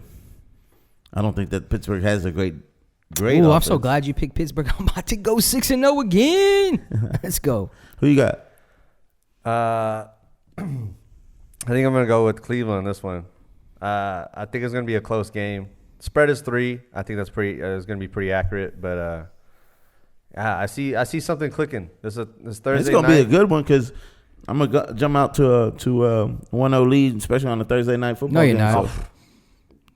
I don't think that Pittsburgh has a great Ooh, offense. I'm so glad you picked Pittsburgh. I'm about to go 6-0 again. Let's go. Who you got? I think I'm going to go with Cleveland on this one. I think it's going to be a close game. Spread is 3. I think that's pretty. It's going to be pretty accurate. But I see something clicking. This Thursday. It's going to be a good one because I'm gonna jump out to a 1-0 lead, especially on a Thursday night football. No, you're game. not. So,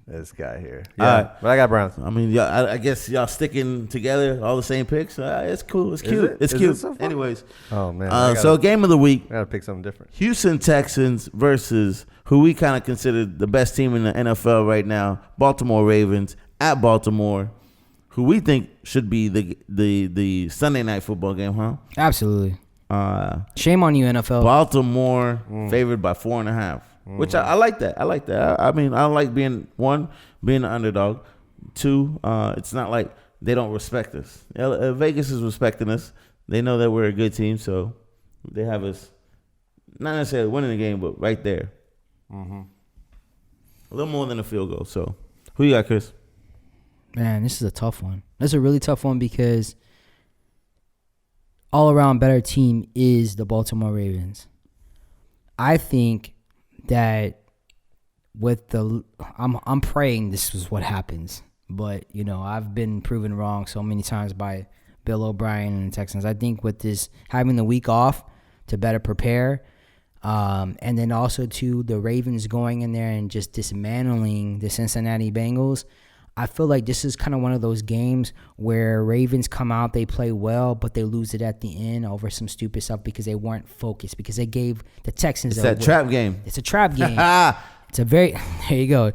This guy here. All Yeah, right. but I got Browns. I mean, I guess y'all sticking together, all the same picks. It's cool. It's cute. it? It's Is cute. it so far? Anyways, Oh man. so game of the week: I gotta pick something different. Houston Texans versus who we kind of consider the best team in the NFL right now, Baltimore Ravens at Baltimore, who we think should be the Sunday night football game, huh? Absolutely. Shame on you, NFL. Baltimore favored by 4.5, which I like that. I like that. I mean, I like being the underdog. 2, it's not like they don't respect us. Vegas is respecting us. They know that we're a good team, so they have us not necessarily winning the game, but right there. A little more than a field goal. So, who you got, Chris? Man, this is a tough one. This is a really tough one because all-around better team is the Baltimore Ravens. I think that with I'm praying this is what happens, but I've been proven wrong so many times by Bill O'Brien and the Texans. I think with this having the week off to better prepare, and then also to the Ravens going in there and just dismantling the Cincinnati Bengals, I feel like this is kind of one of those games where Ravens come out, they play well, but they lose it at the end over some stupid stuff because they weren't focused, because they gave the Texans It's that trap game. It's a trap game. It's a very there you go.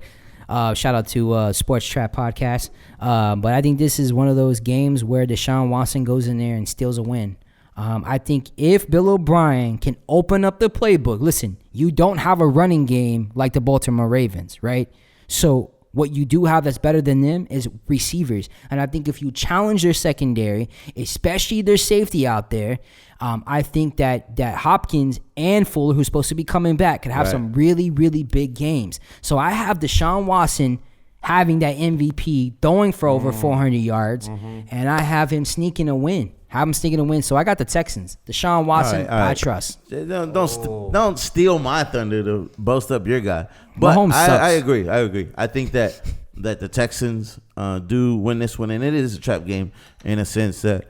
Shout out to Sports Trap Podcast. But I think this is one of those games where Deshaun Watson goes in there and steals a win. I think if Bill O'Brien can open up the playbook, listen, you don't have a running game like the Baltimore Ravens, right? So what you do have that's better than them is receivers. And I think if you challenge their secondary, especially their safety out there, I think that Hopkins and Fuller, who's supposed to be coming back, could have some really, really big games. So I have Deshaun Watson having that MVP, throwing for over 400 yards, and I have him sneaking a win. So I got the Texans. Deshaun Watson, All right. I trust. Don't steal my thunder to boast up your guy. But Mahomes sucks. I agree. I think that the Texans do win this one, and it is a trap game in a sense that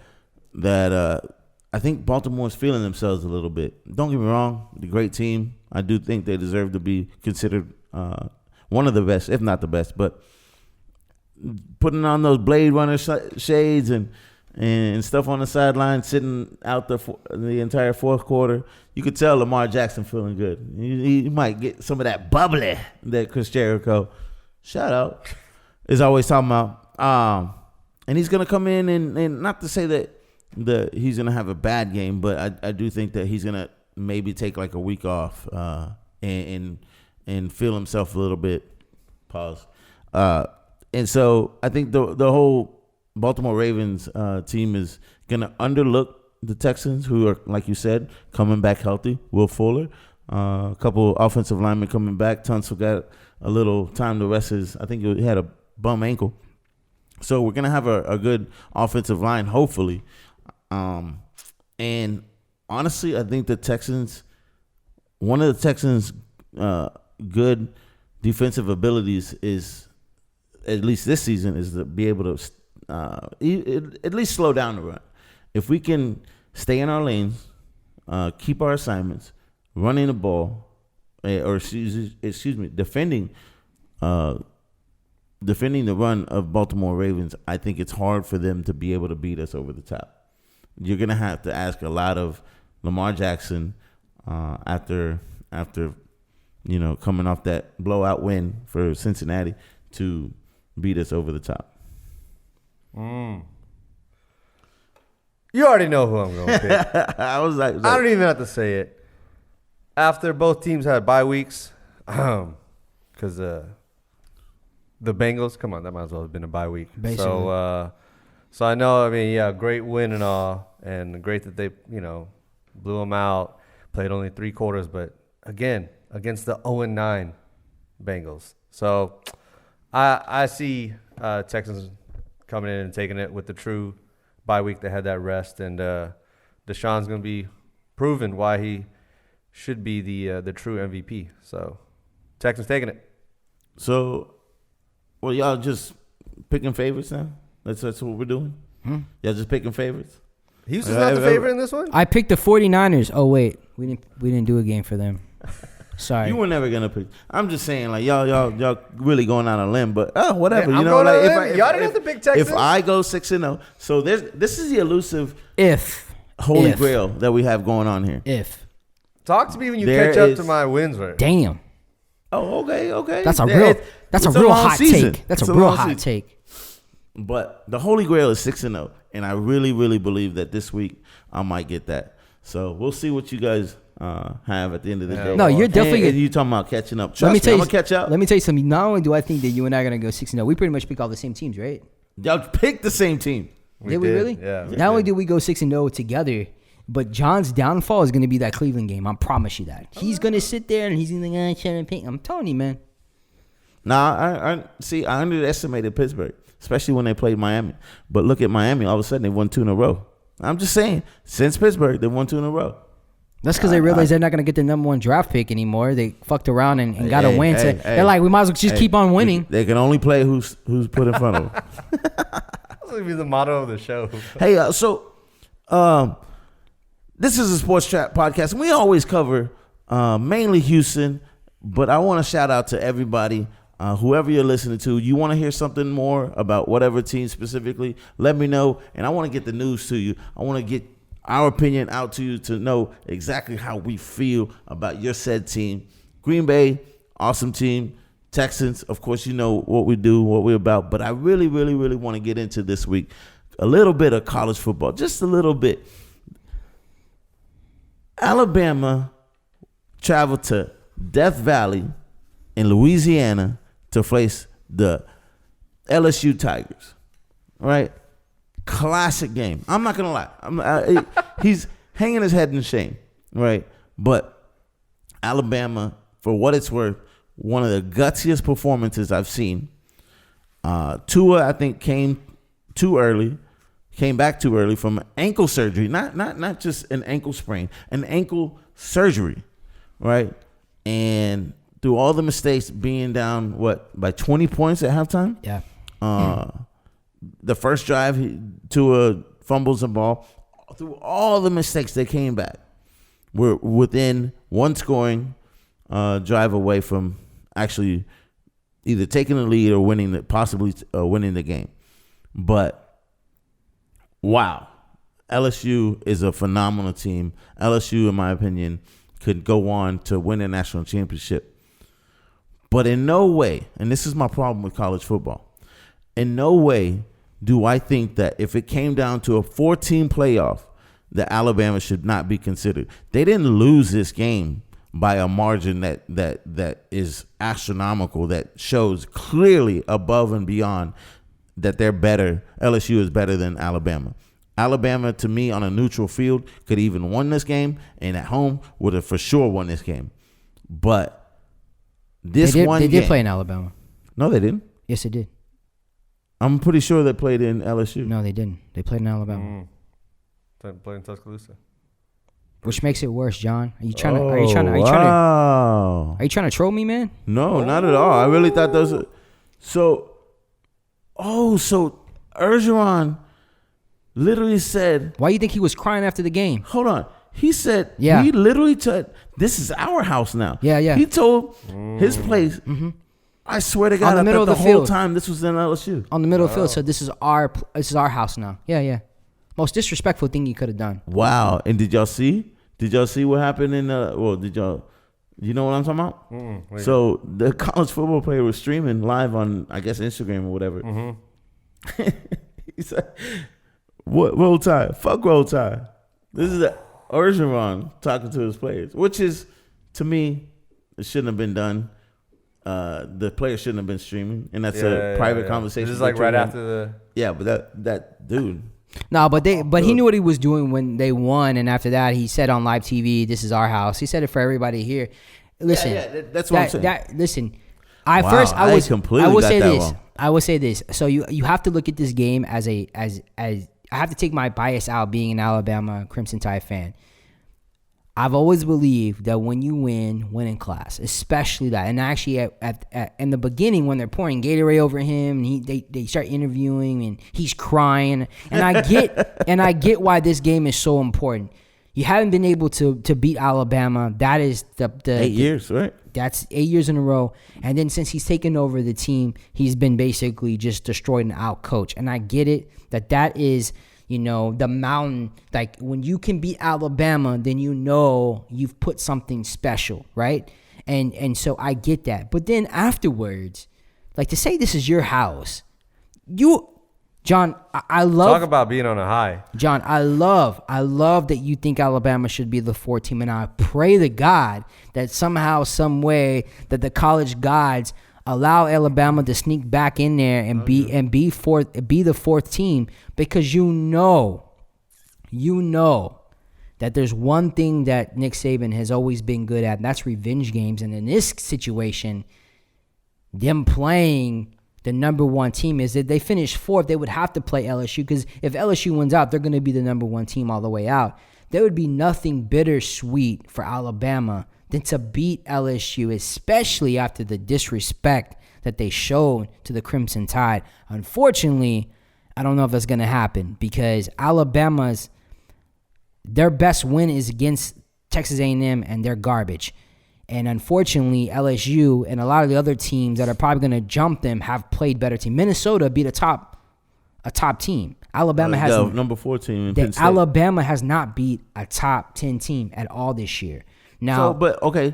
I think Baltimore's feeling themselves a little bit. Don't get me wrong, the great team. I do think they deserve to be considered one of the best, if not the best. But putting on those Blade Runner shades and stuff on the sideline, sitting out the entire fourth quarter, you could tell Lamar Jackson feeling good. He might get some of that bubbly that Chris Jericho, shout out, is always talking about. And he's going to come in and not to say that he's going to have a bad game, but I do think that he's going to maybe take like a week off and feel himself a little bit. Pause. And so I think the whole Baltimore Ravens team is going to underlook the Texans, who are, like you said, coming back healthy. Will Fuller, a couple offensive linemen coming back. Tunsil got a little time to rest his, I think he had a bum ankle. So we're going to have a good offensive line, hopefully. And honestly, I think the Texans, one of the Texans' good defensive abilities is, at least this season, is to be able to at least slow down the run. If we can stay in our lanes, keep our assignments, running the ball, or excuse me, defending the run of Baltimore Ravens, I think it's hard for them to be able to beat us over the top. You're gonna have to ask a lot of Lamar Jackson after coming off that blowout win for Cincinnati to beat us over the top. You already know who I'm going to pick. I don't even have to say it. After both teams had bye weeks, because the Bengals, come on, that might as well have been a bye week. Basically. So I know, I mean, yeah, great win and all, and great that they, blew them out, played only 3 quarters, but again, against the 0-9 Bengals. So I see Texans coming in and taking it with the true bye week. They had that rest, and Deshaun's going to be proven why he should be the true MVP. So Texans taking it. So, well, y'all just picking favorites now? That's what we're doing? Y'all just picking favorites? Houston's not the favorite in this one? I picked the 49ers. Oh, wait. We didn't do a game for them. Sorry. You were never gonna pick. I'm just saying, like y'all really going out on a limb, but whatever. Yeah, Y'all didn't have to pick Texas. If I go 6-0, so this is the elusive holy grail that we have going on here. Talk to me when you catch up to my wins rate. Damn. Oh, okay. That's a real hot take. That's a real hot take. But the holy grail is 6-0, and I really, really believe that this week I might get that. So we'll see what you guys have at the end of the day. No, you're definitely. And you talking about catching up? Trust me, I'm gonna catch up. Let me tell you something. Not only do I think that you and I are gonna go 6-0, we pretty much pick all the same teams, right? Y'all picked the same team. Did we really? Yeah. Not only did we go 6-0 together, but John's downfall is gonna be that Cleveland game. I promise you that. He's gonna sit there and he's gonna try to pick. I'm telling you, man. Nah, I underestimated Pittsburgh, especially when they played Miami. But look at Miami. All of a sudden, they won 2 in a row. I'm just saying, since Pittsburgh, they won 2 in a row. That's because they realized they're not going to get the number 1 draft pick anymore. They fucked around and got a win. They're like, we might as well just keep on winning. They can only play who's put in front of them. That's going to be the motto of the show. Hey, this is a Sports Trapp podcast, and we always cover mainly Houston, but I want to shout out to everybody. Whoever you're listening to, you want to hear something more about whatever team specifically, let me know, and I want to get the news to you. I want to get our opinion out to you to know exactly how we feel about your said team. Green Bay, awesome team. Texans, of course, you know what we do, what we're about, but I really, really, really want to get into this week a little bit of college football, just a little bit. Alabama traveled to Death Valley in Louisiana to face the LSU Tigers, right? Classic game. I'm not gonna lie. He's hanging his head in shame, right? But Alabama, for what it's worth, one of the gutsiest performances I've seen. Tua, I think, came back too early from ankle surgery, not just an ankle sprain, an ankle surgery, right? And through all the mistakes, being down by 20 points at halftime. Yeah. The first drive, Tua fumbles the ball. Through all the mistakes, they came back. We're within one scoring drive away from actually either taking the lead or possibly winning the game. But wow, LSU is a phenomenal team. LSU, in my opinion, could go on to win a national championship. But in no way, and this is my problem with college football, in no way do I think that if it came down to a 4-team playoff, that Alabama should not be considered. They didn't lose this game by a margin that is astronomical, that shows clearly above and beyond that they're better. LSU is better than Alabama. Alabama, to me, on a neutral field, could even won this game, and at home would have for sure won this game. But this they did play in Alabama. No, they didn't. Yes, they did. I'm pretty sure they played in LSU. No, they didn't. They played in Alabama. They played in Tuscaloosa. Which makes it worse, John. Are you trying to? Oh, Are you trying to troll me, man? No, not at all. I really thought those. So Ergeron literally said. Why do you think he was crying after the game? Hold on. He said. Yeah. He literally said, "This is our house now." Yeah. He told his place. Mm-hmm. I swear to God, On the middle I thought of the the whole field. time this was in LSU. On the middle of the field, so this is our house now. Yeah. Most disrespectful thing you could have done. Wow. And did y'all see? Did y'all see what happened in did y'all? You know what I'm talking about? So the college football player was streaming live on, I guess, Instagram or whatever. Mm-hmm. He said, "What Roll Tide? Fuck Roll Tide." This is Ergeron talking to his players, which is, to me, it shouldn't have been done. The player shouldn't have been streaming, and that's a private conversation. This is like right after the. Yeah, but that dude. No, but he knew what he was doing when they won, and after that, he said on live TV, "This is our house." He said it for everybody here. Listen, that's what I'm saying. Listen, I will say this. So you have to look at this game as I have to take my bias out, being an Alabama Crimson Tide fan. I've always believed that when you win in class, especially that, and actually at in the beginning when they're pouring Gatorade over him, and they start interviewing and he's crying, and I get why this game is so important. You haven't been able to beat Alabama. That is the 8 years, right? That's 8 years in a row, and then since he's taken over the team, he's been basically just destroyed and out coached. And I get it that is. The mountain, like when you can beat Alabama, then you've put something special, right? And so I get that. But then afterwards, like to say this is your house, John, I love. Talk about being on a high. John, I love that you think Alabama should be the 4th team, and I pray to God that somehow, some way, that the college gods allow Alabama to sneak back in there and be the 4th team, because you know that there's one thing that Nick Saban has always been good at, and that's revenge games. And in this situation, them playing the number 1 team, is that they finish 4th, they would have to play LSU, because if LSU wins out, they're going to be the number 1 team all the way out. There would be nothing bittersweet for Alabama than to beat LSU, especially after the disrespect that they showed to the Crimson Tide. Unfortunately, I don't know if that's going to happen, because their best win is against Texas A&M, and they're garbage. And unfortunately, LSU and a lot of the other teams that are probably going to jump them have played better teams. Minnesota beat a top team. Alabama has number 4 team in Penn State. Alabama has not beat a top 10 team at all this year. Now, what I'm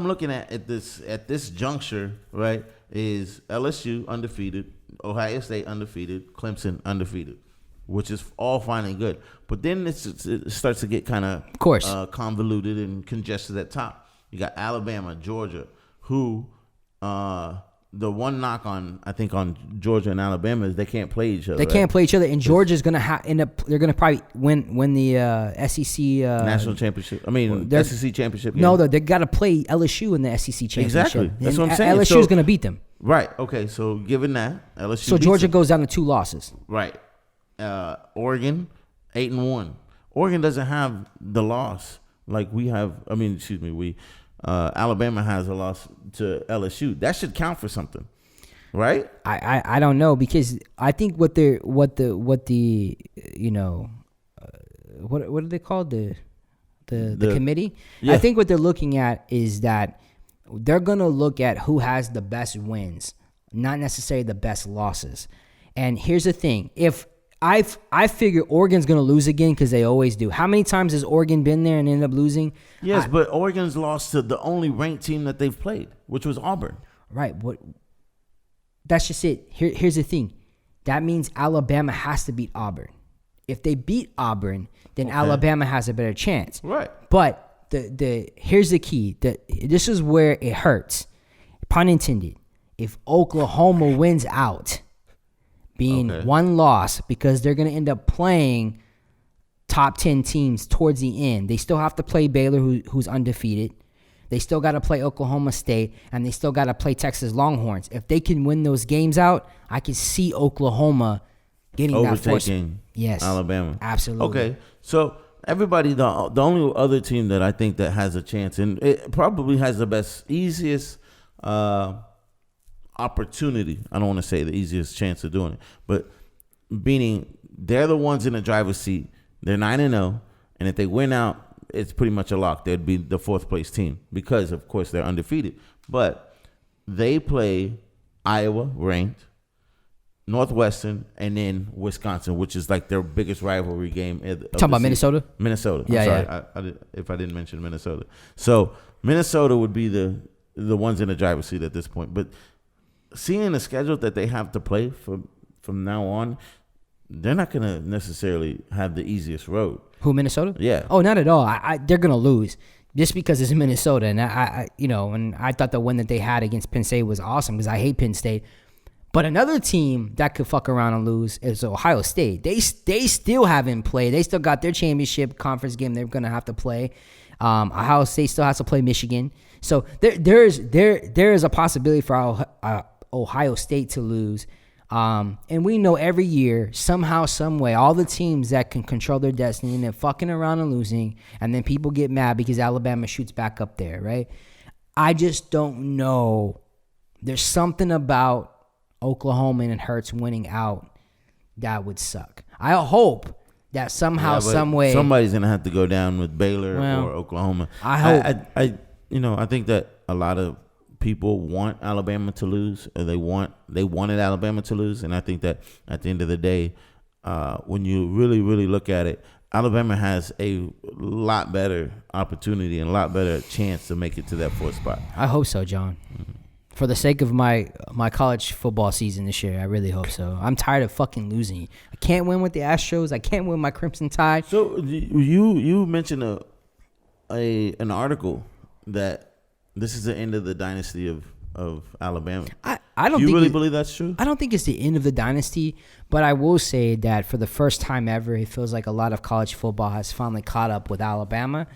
looking at this juncture, right, is LSU undefeated, Ohio State undefeated, Clemson undefeated, which is all fine and good. But then it starts to get kind of convoluted and congested at top. You got Alabama, Georgia, who the one knock on Georgia and Alabama is they can't play each other. They can't play each other, and Georgia's gonna end up. They're gonna probably win the SEC national championship. SEC championship game. No, they got to play LSU in the SEC championship. Exactly, that's what I'm saying. LSU is gonna beat them. Right. Okay. So given that LSU, so Georgia goes down to 2 losses. Right. Oregon 8-1. Oregon doesn't have the loss like we have. Alabama has a loss to LSU. That should count for something, right? I don't know, because I think what do they call the committee? Yeah. I think what they're looking at is that they're gonna look at who has the best wins, not necessarily the best losses. And here's the thing: if I figure Oregon's going to lose again, because they always do. How many times has Oregon been there and ended up losing? Yes, but Oregon's lost to the only ranked team that they've played, which was Auburn. Right. That's just it. Here's the thing. That means Alabama has to beat Auburn. If they beat Auburn, then Alabama has a better chance. Right. But here's the key. This is where it hurts. Pun intended. If Oklahoma wins out, being one loss, because they're going to end up playing top 10 teams towards the end. They still have to play Baylor, who's undefeated. They still got to play Oklahoma State, and they still got to play Texas Longhorns. If they can win those games out, I can see Oklahoma getting overtaking Alabama. Absolutely. Okay, so everybody, the only other team that I think that has a chance, and it probably has the easiest opportunity. I don't want to say the easiest chance of doing it, but meaning they're the ones in the driver's seat. They're 9-0, and if they win out, it's pretty much a lock. They'd be the fourth place team because, of course, they're undefeated. But they play Iowa, ranked, Northwestern, and then Wisconsin, which is like their biggest rivalry game. Talking about Minnesota? Minnesota. Yeah, I'm sorry. If I didn't mention Minnesota. So Minnesota would be the ones in the driver's seat at this point. But seeing the schedule that they have to play from now on, they're not going to necessarily have the easiest road. Who, Minnesota? Yeah. Oh, not at all. They're gonna lose just because it's Minnesota, and and I thought the win that they had against Penn State was awesome because I hate Penn State. But another team that could fuck around and lose is Ohio State. They still haven't played. They still got their championship conference game they're gonna have to play. Ohio State still has to play Michigan. So there is a possibility for Ohio State to lose. And we know every year, somehow, some way, all the teams that can control their destiny and they're fucking around and losing, and then people get mad because Alabama shoots back up there, right? I just don't know. There's something about Oklahoma and it hurts winning out that would suck. I hope that somehow, some way, somebody's gonna have to go down with Baylor or Oklahoma. I hope. I think that a lot of people want Alabama to lose, or they wanted Alabama to lose, and I think that at the end of the day, when you really, really look at it, Alabama has a lot better opportunity and a lot better chance to make it to that fourth spot. I hope so, John. For the sake of my college football season this year, I really hope so. I'm tired of fucking losing. I can't win with the Astros. I can't win my Crimson Tide. So you mentioned an article that this is the end of the dynasty of Alabama. I don't Do you think really believe that's true? I don't think it's the end of the dynasty, but I will say that for the first time ever, it feels like a lot of college football has finally caught up with Alabama.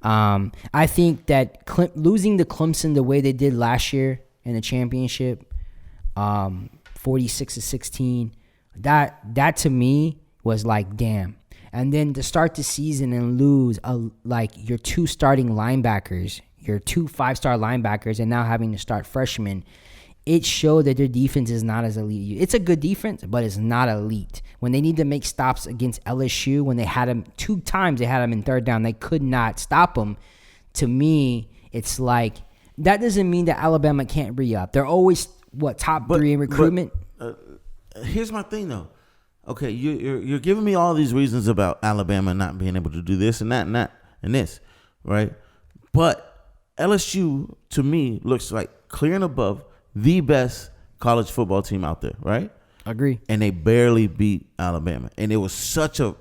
I think that losing to Clemson the way they did last year in the championship, 46-16, that to me was like, damn. And then to start the season and lose like your two starting linebackers, your two 5-star linebackers, and now having to start freshmen, it showed that their defense is not as elite. It's a good defense, but it's not elite. When they need to make stops against LSU, when they had them 2 times, they had them in third down, they could not stop them. To me, it's like, that doesn't mean that Alabama can't re-up. They're always, top 3 in recruitment? Here's my thing, though. Okay, you're giving me all these reasons about Alabama not being able to do this and that and that and this, right? But LSU, to me, looks like clear and above the best college football team out there, right? Agree. And they barely beat Alabama. And it was such an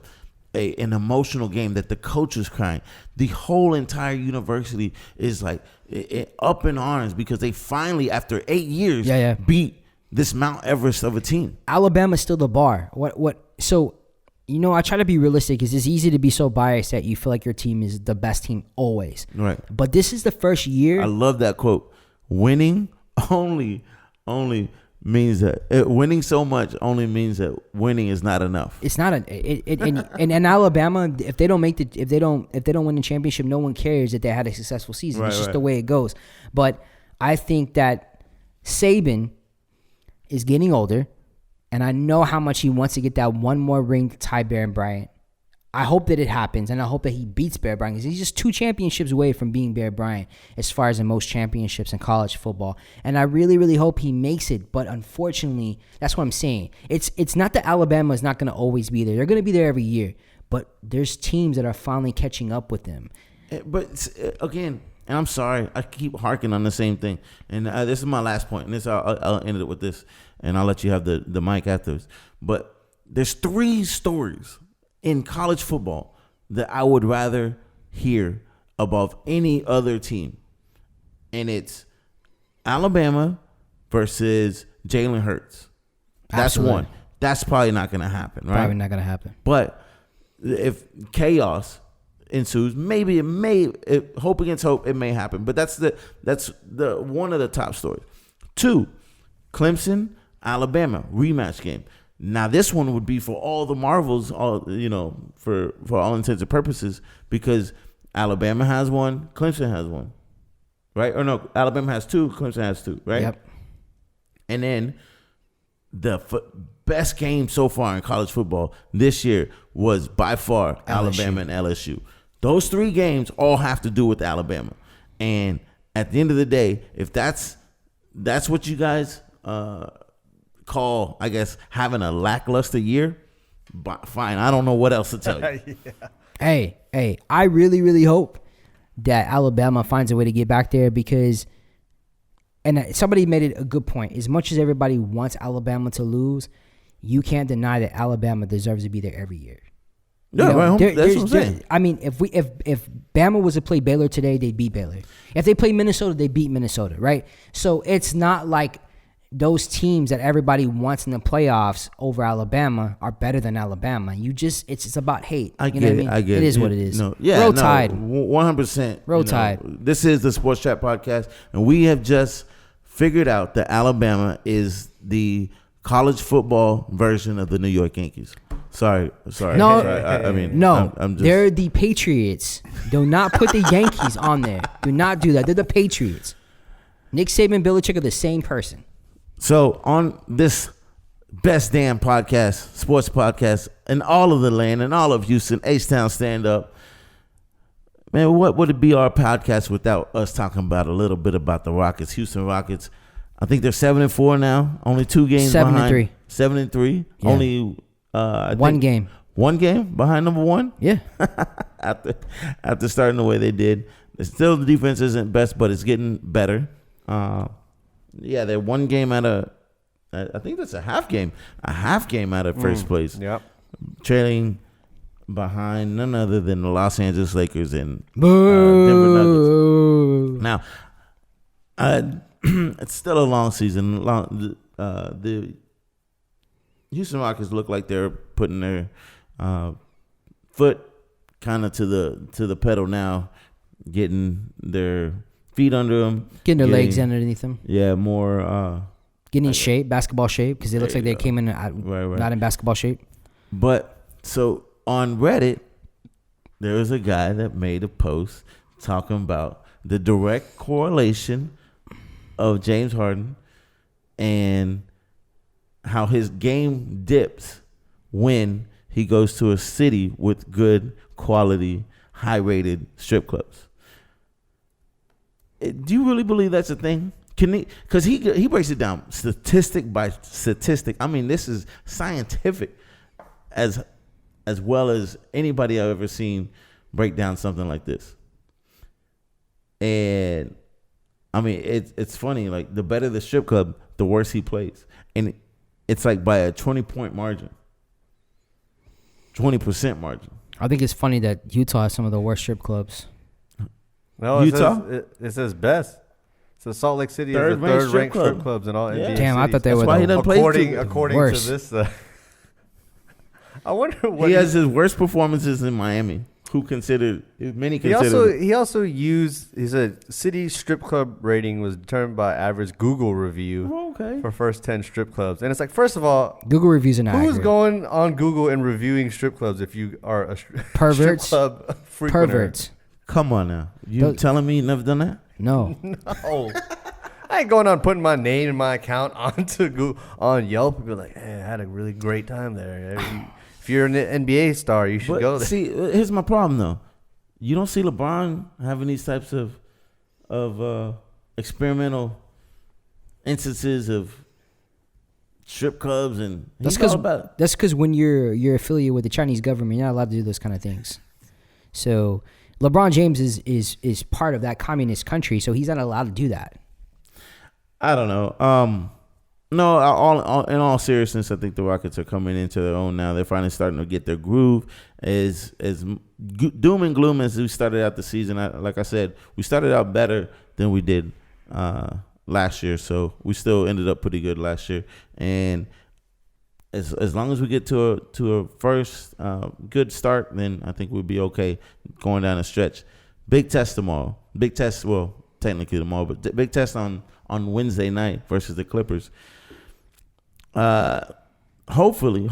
emotional game that the coach was crying. The whole entire university is like up in arms because they finally, after 8 years, beat this Mount Everest of a team. Alabama's still the bar. So, I try to be realistic because it's easy to be so biased that you feel like your team is the best team always. Right. But this is the first year. I love that quote. Winning only means that winning so much only means that winning is not enough. It's not and Alabama, if they don't win the championship, no one cares that they had a successful season. It's just the way it goes. But I think that Saban is getting older, and I know how much he wants to get that one more ring to tie Bear Bryant. I hope that it happens, and I hope that he beats Bear Bryant because he's just 2 championships away from being Bear Bryant as far as the most championships in college football. And I really, really hope he makes it, but unfortunately, that's what I'm saying. It's not that Alabama is not going to always be there. They're going to be there every year, but there's teams that are finally catching up with them. But again, and I'm sorry, I keep harking on the same thing. And this is my last point, and I'll end it with this, and I'll let you have the mic afterwards. But there's 3 stories in college football that I would rather hear above any other team, and it's Alabama versus Jalen Hurts. That's Absolutely. one. That's probably not going to happen, right? Probably not gonna happen. But if chaos ensues, maybe it may. Hope against hope, it may happen. But that's the one of the top stories. 2, Clemson, Alabama rematch game. Now this one would be for all the marvels, for all intents and purposes, because Alabama has one, Clemson has one, right? Or no, Alabama has 2, Clemson has 2, right? Yep. And then the best game so far in college football this year was by far Alabama and LSU. Those 3 games all have to do with Alabama. And at the end of the day, if that's what you guys call, I guess, having a lackluster year, fine. I don't know what else to tell you. Hey, I really, really hope that Alabama finds a way to get back there because, and somebody made it a good point. As much as everybody wants Alabama to lose, you can't deny that Alabama deserves to be there every year. No, well, that's what I'm saying. I mean, if Bama was to play Baylor today, they'd beat Baylor. If they play Minnesota, they beat Minnesota, right? So it's not like those teams that everybody wants in the playoffs over Alabama are better than Alabama. It's about hate. I get it. It is what it is. Roll Tide. 100%. Roll Tide. This is the Sports Chat Podcast, and we have just figured out that Alabama is the college football version of the New York Yankees. Sorry. No, I mean, no. I'm just, they're the Patriots. Do not put the Yankees on there. Do not do that. They're the Patriots. Nick Saban and Belichick are the same person. So on this best damn podcast, sports podcast, in all of the land and all of Houston, H-Town Stand Up, man, what would it be our podcast without us talking about a little bit about the Rockets, Houston Rockets? I think they're 7-4 now. Only 2 games 7-3. 7-3. Yeah. Only One game. One game behind number 1. Yeah. after starting the way they did, still the defense isn't best, but it's getting better. Yeah, they're 1 game out of. I think that's a half game out of first place. Yep. Trailing behind none other than the Los Angeles Lakers and Denver Nuggets. Now, it's still a long season. The Houston Rockets look like they're putting their foot kind of to the pedal now, getting their feet under them, Getting their legs underneath them. Yeah, more. Getting in shape, basketball shape, because it looks like they came in not in basketball shape. But so on Reddit, there was a guy that made a post talking about the direct correlation of James Harden and how his game dips when he goes to a city with good quality, high-rated strip clubs. Do you really believe that's a thing? Can he? Because he breaks it down statistic by statistic. I mean, this is scientific, as well as anybody I've ever seen break down something like this. And I mean, it's funny. Like, the better the strip club, the worse he plays, and it's like by a 20-point margin, 20% margin. I think it's funny that Utah has some of the worst strip clubs. No, Utah? It says best. So Salt Lake City is the Third-ranked third-ranked strip strip club. clubs in all NBA Damn, I cities. thought they That's were why he doesn't play According worse. to this, I wonder what He has his worst performances in Miami. Many consider. He also used. He said city strip club rating was determined by average Google review for first 10 strip clubs, and it's like, first of all, Google reviews are not who's accurate. going on Google and reviewing strip clubs if you are a Perverts. strip club frequenter? Perverts. Come on now, you telling me you never done that? No. No. I ain't going on putting my name and my account onto Google, on Yelp and be like, hey, I had a really great time there. If you're an NBA star, you should go there. See, here's my problem though. You don't see LeBron having these types of experimental instances of strip clubs, and That's because when you're affiliated with the Chinese government, you're not allowed to do those kind of things. So LeBron James is part of that communist country, so he's not allowed to do that. I don't know. No, in all seriousness, I think the Rockets are coming into their own now. They're finally starting to get their groove. As doom and gloom as we started out the season, like I said, we started out better than we did last year. So we still ended up pretty good last year. And as long as we get to a first good start, then I think we'll be okay going down the stretch. Big test tomorrow. Big test, well, technically tomorrow, but big test on Wednesday night versus the Clippers. Hopefully,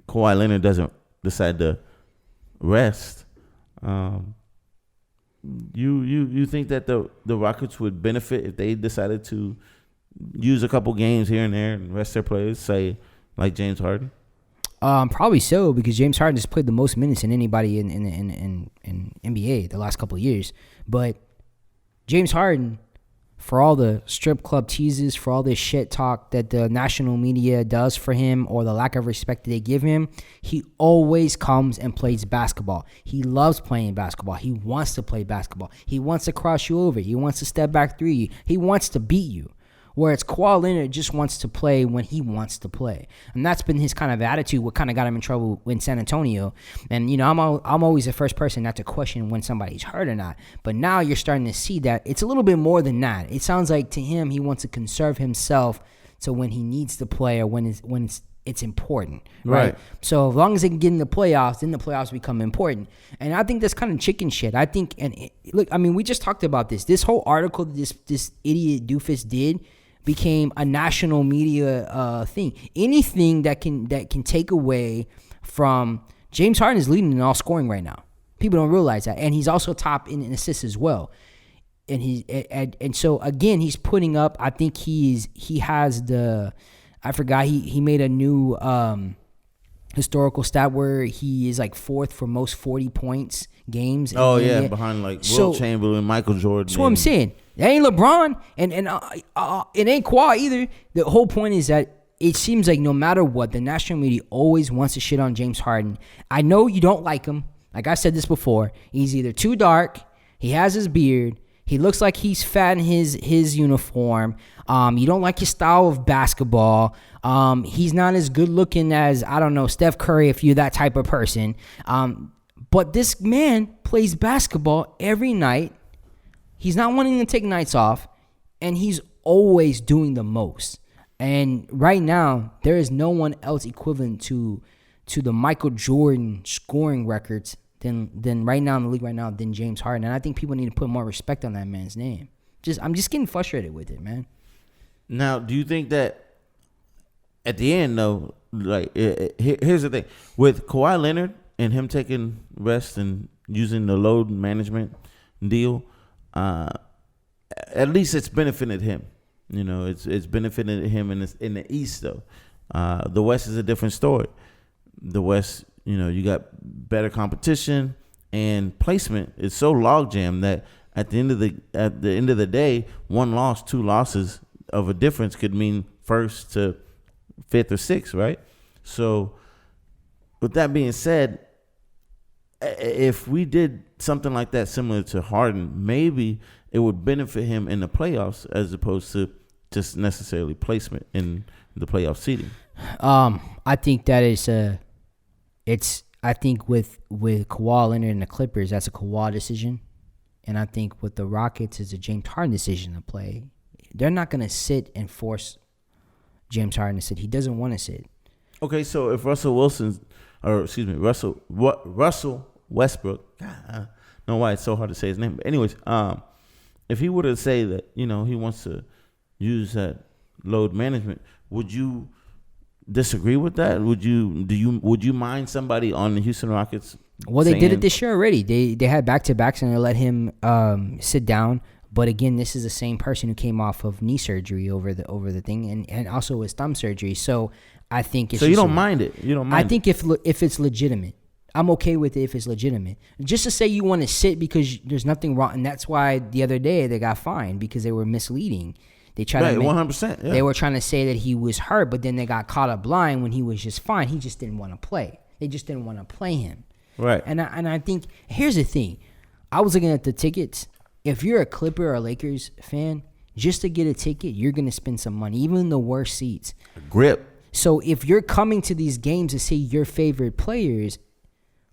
Kawhi Leonard doesn't decide to rest. You think that the Rockets would benefit if they decided to use a couple games here and there and rest their players, say like James Harden? Probably so, because James Harden has played the most minutes in anybody in NBA the last couple of years. But James Harden, for all the strip club teases, for all this shit talk that the national media does for him, or the lack of respect that they give him, he always comes and plays basketball. He loves playing basketball. He wants to play basketball. He wants to cross you over. He wants to step back three. He wants to beat you. Whereas Kawhi Leonard just wants to play when he wants to play. And that's been his kind of attitude, what kind of got him in trouble in San Antonio. And, I'm always the first person not to question when somebody's hurt or not. But now you're starting to see that it's a little bit more than that. It sounds like to him he wants to conserve himself so when he needs to play or when it's important, right? So as long as they can get in the playoffs, then the playoffs become important. And I think that's kind of chicken shit. I think, we just talked about this. This whole article that this idiot doofus did became a national media thing. Anything that can take away from James Harden is leading in all scoring right now. People don't realize that, and he's also top in assists as well. And so again, he's putting up. I think he has the. I forgot he made a new historical stat where he is like fourth for most 40 points games. Oh yeah, behind like Wilt Chamberlain, Michael Jordan. That's what I'm saying. It ain't LeBron, and it ain't Khoa either. The whole point is that it seems like no matter what, the national media always wants to shit on James Harden. I know you don't like him. Like I said this before, he's either too dark, he has his beard, he looks like he's fat in his uniform. You don't like his style of basketball. He's not as good looking as, I don't know, Steph Curry, if you're that type of person. But this man plays basketball every night. He's not wanting to take nights off, and he's always doing the most. And right now, there is no one else equivalent to the Michael Jordan scoring records than right now in the league right now than James Harden. And I think people need to put more respect on that man's name. I'm just getting frustrated with it, man. Now, do you think that at the end, though, like here's the thing with Kawhi Leonard and him taking rest and using the load management deal, at least it's benefited him. It's benefited him in the East, though. The West is a different story. The West, you got better competition, and placement is so logjam that at the end of the day, one loss, two losses of a difference could mean first to fifth or sixth, right? So, with that being said, if we did something like that similar to Harden, maybe it would benefit him in the playoffs as opposed to just necessarily placement in the playoff seeding. I think that I think with Kawhi Leonard and the Clippers, that's a Kawhi decision. And I think with the Rockets, it's a James Harden decision to play. They're not going to sit and force James Harden to sit. He doesn't want to sit. Okay, so if Russell Westbrook, God, I don't know why it's so hard to say his name. But anyways, if he were to say that, he wants to use that load management, would you disagree with that? Would you mind somebody on the Houston Rockets? Well, they did it this year already. They had back-to-backs and they let him sit down. But again, this is the same person who came off of knee surgery over the thing, and also his thumb surgery. So I think it's so you don't mind it. You don't mind. I think if it's legitimate, I'm okay with it if it's legitimate. Just to say you want to sit because there's nothing wrong, and that's why the other day they got fined because they were misleading. They tried to 100%. Yeah. They were trying to say that he was hurt, but then they got caught up blind when he was just fine. He just didn't want to play. They just didn't want to play him. Right. And I think here's the thing. I was looking at the tickets. If you're a Clipper or Lakers fan, just to get a ticket, you're going to spend some money, even in the worst seats. Grip. So if you're coming to these games to see your favorite players,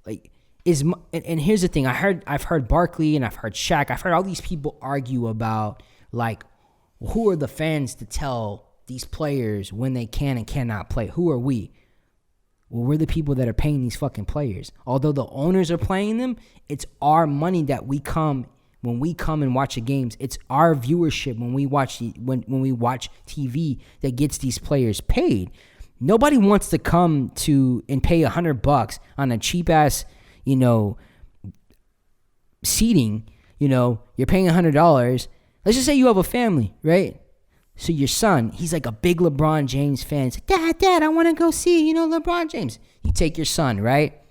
like and here's the thing, I've heard Barkley and I've heard Shaq, I've heard all these people argue about like who are the fans to tell these players when they can and cannot play? Who are we? Well, we're the people that are paying these fucking players. Although the owners are playing them, it's our money that we come when we come and watch the games. It's our viewership when we watch when we watch TV that gets these players paid. Nobody wants to come to and pay $100 on a cheap ass, seating. You're paying $100. Let's just say you have a family, right? So your son, he's like a big LeBron James fan. He's like, Dad, I want to go see, LeBron James. You take your son, right?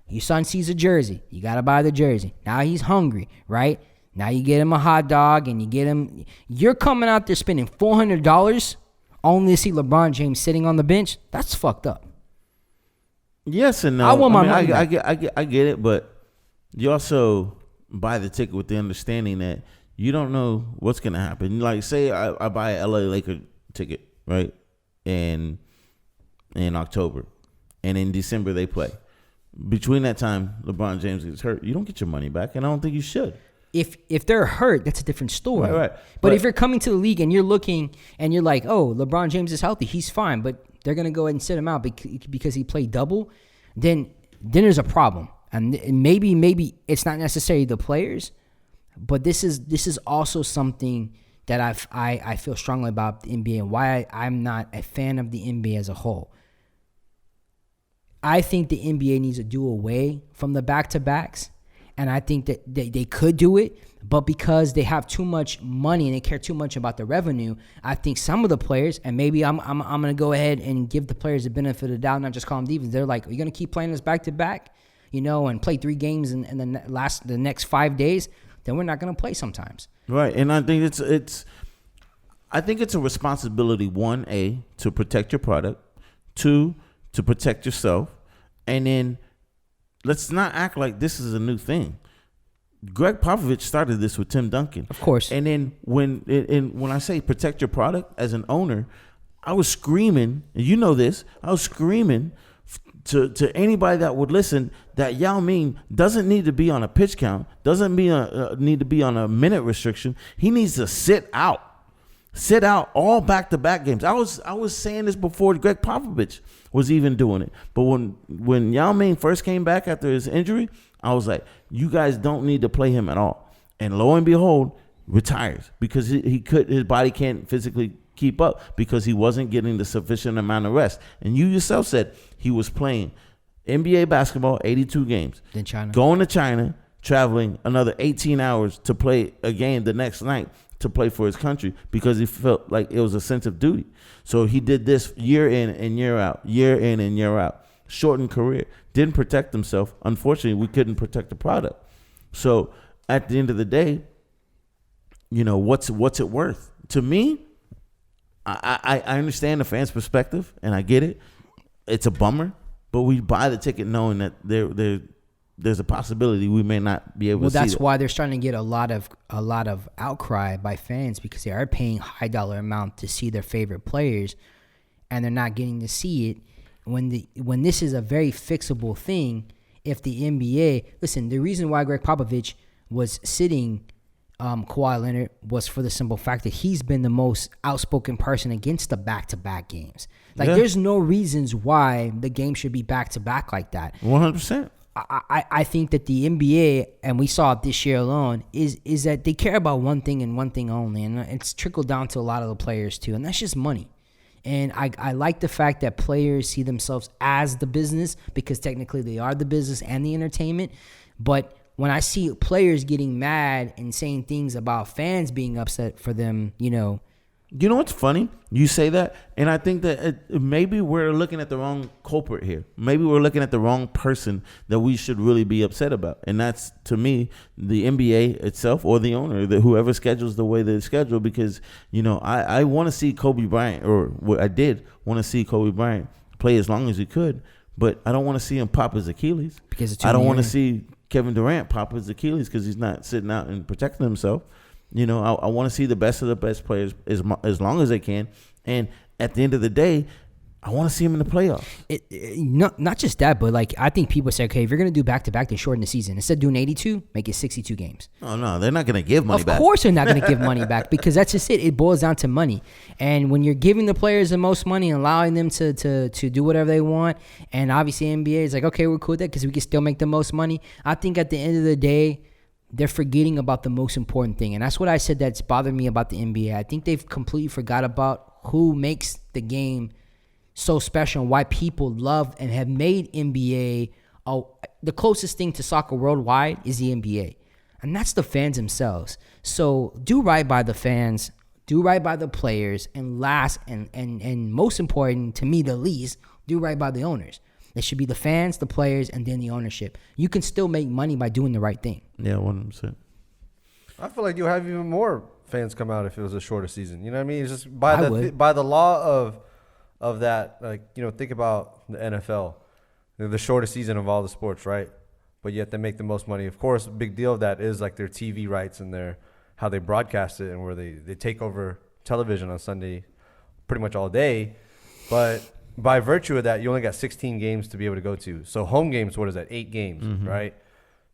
Your son sees a jersey. You got to buy the jersey. Now he's hungry, right? Now you get him a hot dog and you get him. You're coming out there spending $400 only to see LeBron James sitting on the bench. That's fucked up. Yes and no. I want my money I back. I get it, but you also buy the ticket with the understanding that you don't know what's gonna happen. Like, say I buy a LA Laker ticket, right? In October, and in December they play. Between that time, LeBron James gets hurt. You don't get your money back, and I don't think you should. If they're hurt, that's a different story. Right. But if you're coming to the league and you're looking and you're like, oh, LeBron James is healthy, he's fine, but they're gonna go ahead and sit him out because he played double, then there's a problem. And maybe it's not necessarily the players, but this is also something that I feel strongly about the NBA and why I'm not a fan of the NBA as a whole. I think the NBA needs to do away from the back-to-backs, and I think that they could do it, but because they have too much money and they care too much about the revenue, I think some of the players, and maybe I'm going to go ahead and give the players the benefit of the doubt, not just call them divas. They're like, are you going to keep playing this back-to-back, and play 3 games in the next 5 days? Then we're not going to play sometimes. Right, and I think it's a responsibility, 1A, to protect your product, 2, to protect yourself, and then let's not act like this is a new thing. Greg Popovich started this with Tim Duncan. Of course. And then when I say protect your product as an owner, I was screaming, and you know this, I was screaming to anybody that would listen that Yao Ming doesn't need to be on a pitch count, doesn't need to be on a minute restriction. He needs to sit out all back-to-back games. I was saying this before Greg Popovich was even doing it. But when Yao Ming first came back after his injury, I was like, you guys don't need to play him at all. And lo and behold, retires because his body can't physically keep up because he wasn't getting the sufficient amount of rest. And you yourself said he was playing NBA basketball, 82 games. Then China. Going to China, traveling another 18 hours to play a game the next night to play for his country because he felt like it was a sense of duty. So he did this year in and year out, shortened career, didn't protect himself. Unfortunately, we couldn't protect the product. So at the end of the day, what's it worth? To me, I understand the fans' perspective and I get it. It's a bummer, but we buy the ticket knowing that there's a possibility we may not be able to see. Well, that's why they're starting to get a lot of outcry by fans because they are paying high dollar amount to see their favorite players, and they're not getting to see it when this is a very fixable thing. If the NBA, listen, the reason why Greg Popovich was sitting Kawhi Leonard was for the simple fact that he's been the most outspoken person against the back-to-back games. There's no reasons why the game should be back-to-back like that. 100%. I think that the NBA, and we saw it this year alone, is that they care about one thing and one thing only, and it's trickled down to a lot of the players too, and that's just money. And I like the fact that players see themselves as the business because technically they are the business and the entertainment. But when I see players getting mad and saying things about fans being upset for them, You know what's funny? You say that, and I think that maybe we're looking at the wrong culprit here. Maybe we're looking at the wrong person that we should really be upset about. And that's, to me, the NBA itself or the owner, whoever schedules the way they schedule, because, I want to see Kobe Bryant, or what I did want to see Kobe Bryant play as long as he could, but I don't want to see him pop his Achilles. Because I don't want to see Kevin Durant pop his Achilles because he's not sitting out and protecting himself. You know, I want to see the best of the best players as long as they can. And at the end of the day, I want to see them in the playoffs. Not just that, but like I think people say, okay, if you're gonna do back-to-back, they shorten the season. Instead of doing 82, make it 62 games. Oh no, they're not gonna give money back. Of course, they're not gonna give money back because that's just it. It boils down to money. And when you're giving the players the most money and allowing them to do whatever they want, and obviously NBA is like, okay, we're cool with that because we can still make the most money. I think at the end of the day, they're forgetting about the most important thing, and that's what I said that's bothered me about the NBA. I think they've completely forgot about who makes the game so special and why people love and have made NBA the closest thing to soccer worldwide is the NBA. And that's the fans themselves. So do right by the fans, do right by the players, and last and most important to me, the least, do right by the owners. It should be the fans, the players, and then the ownership. You can still make money by doing the right thing. Yeah, 100%. I feel like you'll have even more fans come out if it was a shorter season. You know what I mean? It's just by the law of that, like, you know, think about the NFL. They're the shortest season of all the sports, right? But yet they make the most money. Of course, a big deal of that is like their TV rights and their how they broadcast it and where they take over television on Sunday pretty much all day. But by virtue of that, you only got 16 games to be able to go to. So home games, what is that? 8 games, right?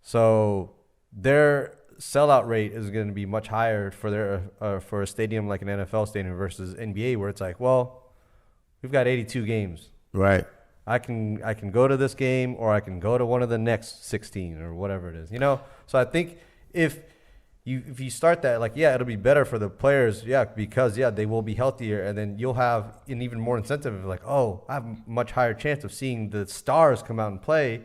So their sellout rate is going to be much higher for their for a stadium like an NFL stadium versus NBA, where it's like, well, we've got 82 games. Right. I can go to this game or I can go to one of the next 16 or whatever it is, you know? So I think if you start that, like, yeah, it'll be better for the players, yeah, because, yeah, they will be healthier, and then you'll have an even more incentive of like, oh, I have a much higher chance of seeing the stars come out and play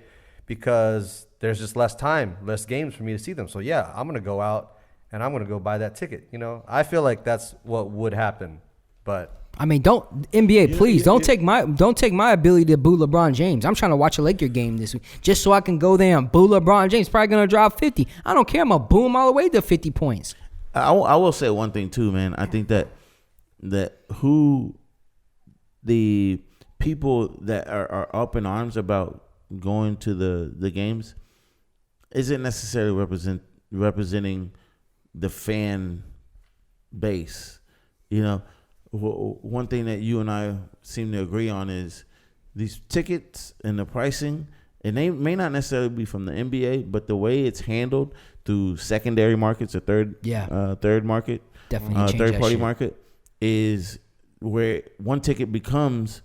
because there's just less time, less games for me to see them. So, yeah, I'm going to go out and I'm going to go buy that ticket, you know? I feel like that's what would happen, but I mean, don't take my ability to boo LeBron James. I'm trying to watch a Laker game this week just so I can go there and boo LeBron James. Probably gonna drop 50. I don't care. I'm gonna boo him all the way to 50 points. I will say one thing too, man. I think that who the people that are up in arms about going to the games isn't necessarily representing the fan base, you know. One thing that you and I seem to agree on is these tickets and the pricing, and they may not necessarily be from the NBA, but the way it's handled through secondary markets or third market, definitely third party market, is where one ticket becomes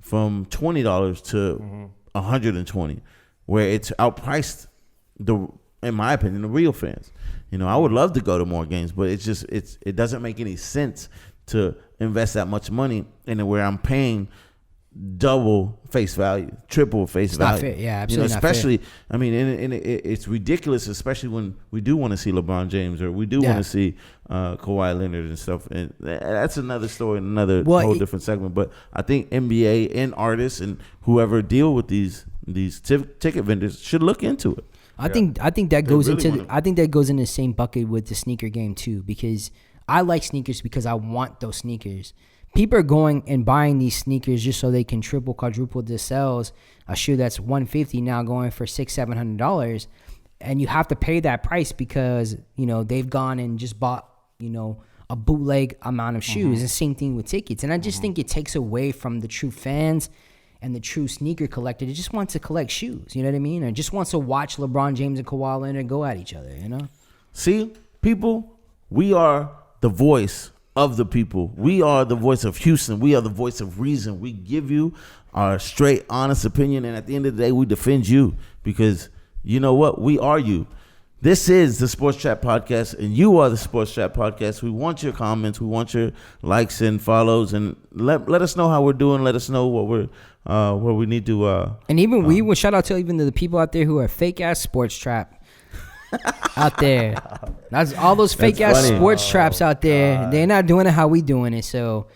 from $20 to $120, where it's outpriced in my opinion, the real fans. You know, I would love to go to more games, but it doesn't make any sense to invest that much money in where I'm paying double face value, triple face value. Not fair. Yeah, absolutely. You know, especially, I mean, it's ridiculous, especially when we do want to see LeBron James or we do want to see Kawhi Leonard and stuff. And that's another story, another whole different segment. But I think NBA and artists and whoever deal with these ticket vendors should look into it. I think that goes in the same bucket with the sneaker game too, because I like sneakers because I want those sneakers. People are going and buying these sneakers just so they can triple, quadruple the sales. A shoe that's $150 now going for $600-$700, and you have to pay that price because, you know, they've gone and just bought, you know, a bootleg amount of shoes. And same thing with tickets. And I just think it takes away from the true fans and the true sneaker collector that just wants to collect shoes. You know what I mean? Or just wants to watch LeBron James and Kawhi Leonard go at each other. You know? See, people, we are the voice of the people. We are the voice of Houston. We are the voice of reason. We give you our straight, honest opinion, and at the end of the day, we defend you because you know what? We are you. This is the Sports Trap Podcast, and you are the Sports Trap Podcast. We want your comments. We want your likes and follows, and let us know how we're doing. Let us know what we're where we need to. And even we will shout out to even the people out there who are fake ass Sports Trap. Out there, that's all those fake ass sports traps out there. God. They're not doing it how we doing it. So,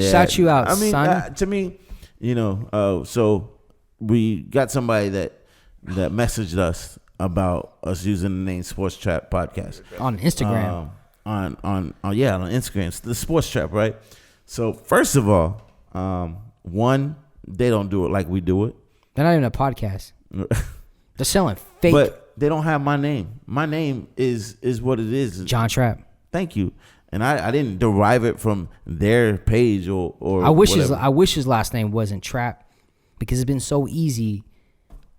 shout you out, son. To me, you know, so we got somebody that messaged us about us using the name Sports Trap Podcast on Instagram. On Instagram, it's the Sports Trap, right? So first of all, one, they don't do it like we do it. They're not even a podcast. They're selling fake. But they don't have my name. My name is what it is. John Trapp. Thank you. And I didn't derive it from their page or I wish whatever. his last name wasn't Trapp, because it's been so easy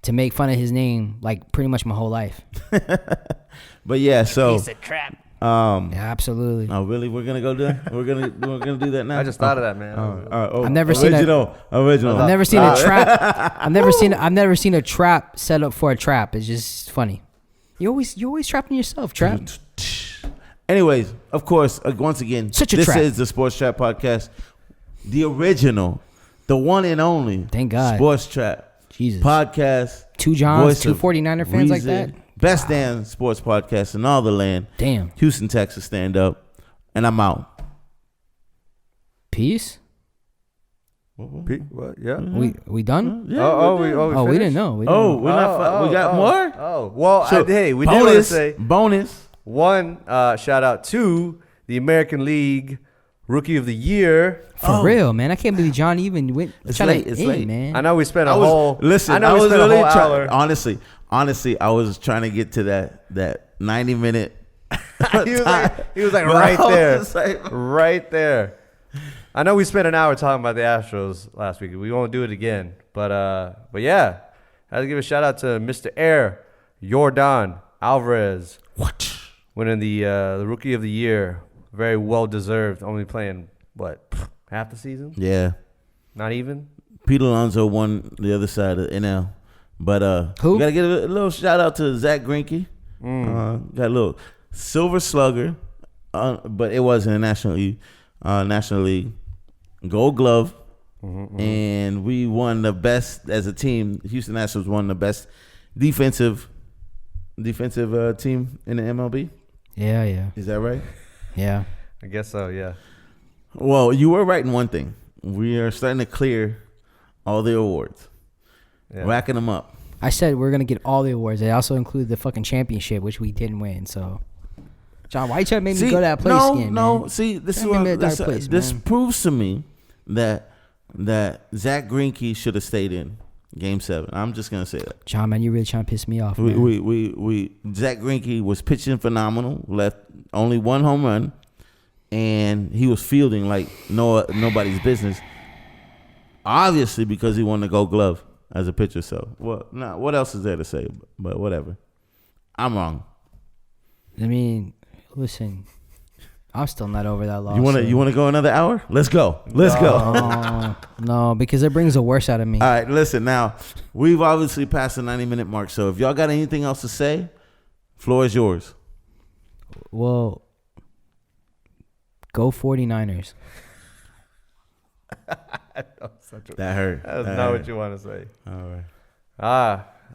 to make fun of his name like pretty much my whole life. But yeah, so Trapp. yeah, absolutely. Oh, really? We're gonna go do that? We're gonna do that now. I just thought of that, man. All right. Oh, I've never original. I've never seen a trap. I've never seen a trap set up for a trap. It's just funny. You always trapping yourself, Trapp. Anyways, of course, once again, Such a this trap. is the Sports Trap Podcast, the original, the one and only. Thank God. Sports Trap Jesus. Podcast. Two Johns, voice two of 49er fans like that. Best damn sports podcast in all the land. Damn. Houston, Texas, stand up, and I'm out. Peace. What? Yeah. We done? Yeah, we Oh, we finished? didn't know. We got more. Oh, well, So, hey, we did want to say bonus. one shout out to the American League Rookie of the Year. For real, man. I can't believe John even went. It's trying late, to it's in, late. man. I know we spent a I was whole. listen. I know I we was spent a really whole hour. honestly, I was trying to get to that 90-minute. he was like But right I was there, just like- right there. I know we spent an hour talking about the Astros last week. We won't do it again, but yeah, I had to give a shout out to Mr. Air Yordan Alvarez. What? Winning the Rookie of the Year. Very well deserved. Only playing half the season? Yeah. Not even. Pete Alonso won the other side of the NL. But Who? we gotta give a little shout out to Zach Greinke. Got a little Silver Slugger, but it wasn't a National League Gold Glove, and we won the best as a team. Houston Astros won the best defensive team in the MLB. Yeah. Is that right? Yeah. I guess so, yeah. Well, you were right in one thing. We are starting to clear all the awards, racking them up. I said we're gonna get all the awards. They also include the fucking championship, which we didn't win. So, John, why you trying to make me go to that place again, man? See, this is Trying to make me what to that dark place, this man. proves to me that Zach Greinke should have stayed in Game 7. I'm just gonna say that. John, man, you really trying to piss me off, man. We Zach Greinke was pitching phenomenal. Left only one home run, and he was fielding like nobody's business. Obviously, because he won the Gold Glove as a pitcher. So, what else is there to say? But whatever. I'm wrong. I mean, listen, I'm still not over that loss. You wanna go another hour? Let's go. Go. No, because it brings the worst out of me. All right, listen. Now, we've obviously passed the 90-minute mark. So, if y'all got anything else to say, floor is yours. Well, go 49ers. That hurt. That's not what you want to say. All right.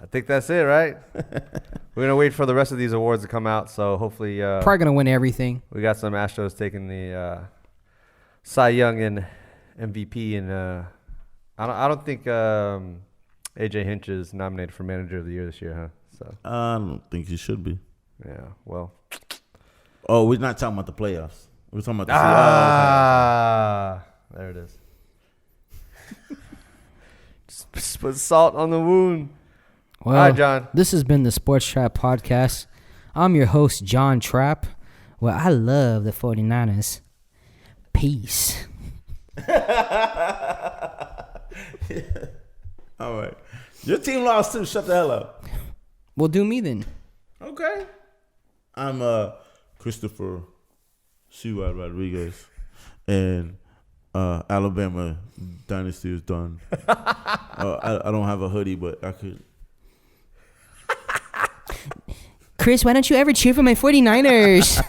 I think that's it, right? We're going to wait for the rest of these awards to come out. So hopefully Probably gonna win everything. we got some Astros taking the Cy Young and MVP. And I don't think AJ Hinch is nominated for Manager of the Year this year, huh? So I don't think you should be. yeah, well. Oh, we're not talking about the playoffs. We're talking about the There it is. Just put salt on the wound. Well, All right, John. This has been the Sports Trap Podcast. I'm your host, John Trapp. Well, I love the 49ers. Peace. All right. Your team lost too. Shut the hell up. Well, do me then. Okay. I'm Christopher Seward Rodriguez, and Alabama dynasty is done. I don't have a hoodie, but I could. Chris, why don't you ever cheer for my 49ers?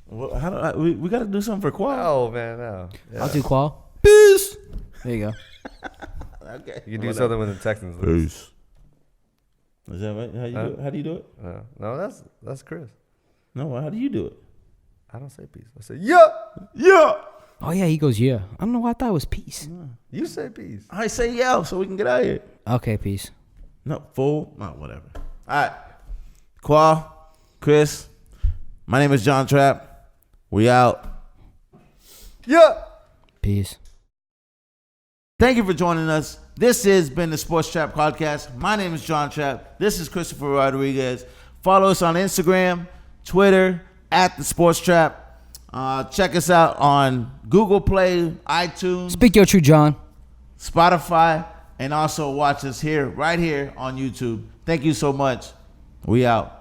Well, how do we got to do something for Khoa? Oh, man, no. Yeah. I'll do qual. Peace. There you go. Okay. You can do something with the Texans. Luis. Peace. Is that right? How do you do it? No, that's Chris. No, how do you do it? I don't say peace. I say yeah. Yeah. Oh, yeah, he goes, yeah. I don't know why I thought it was peace. You say peace. I say yeah, so we can get out of here. Okay, peace. No, full. No, whatever. All right. Khoa, Chris, my name is John Trapp. We out. Yeah. Peace. Thank you for joining us. This has been the Sports Trap Podcast. My name is John Trapp. This is Christopher Rodriguez. Follow us on Instagram, Twitter, at the Sports Trap. Check us out on Google Play, iTunes, Speak your truth, John. Spotify, and also watch us right here on YouTube. Thank you so much. We out.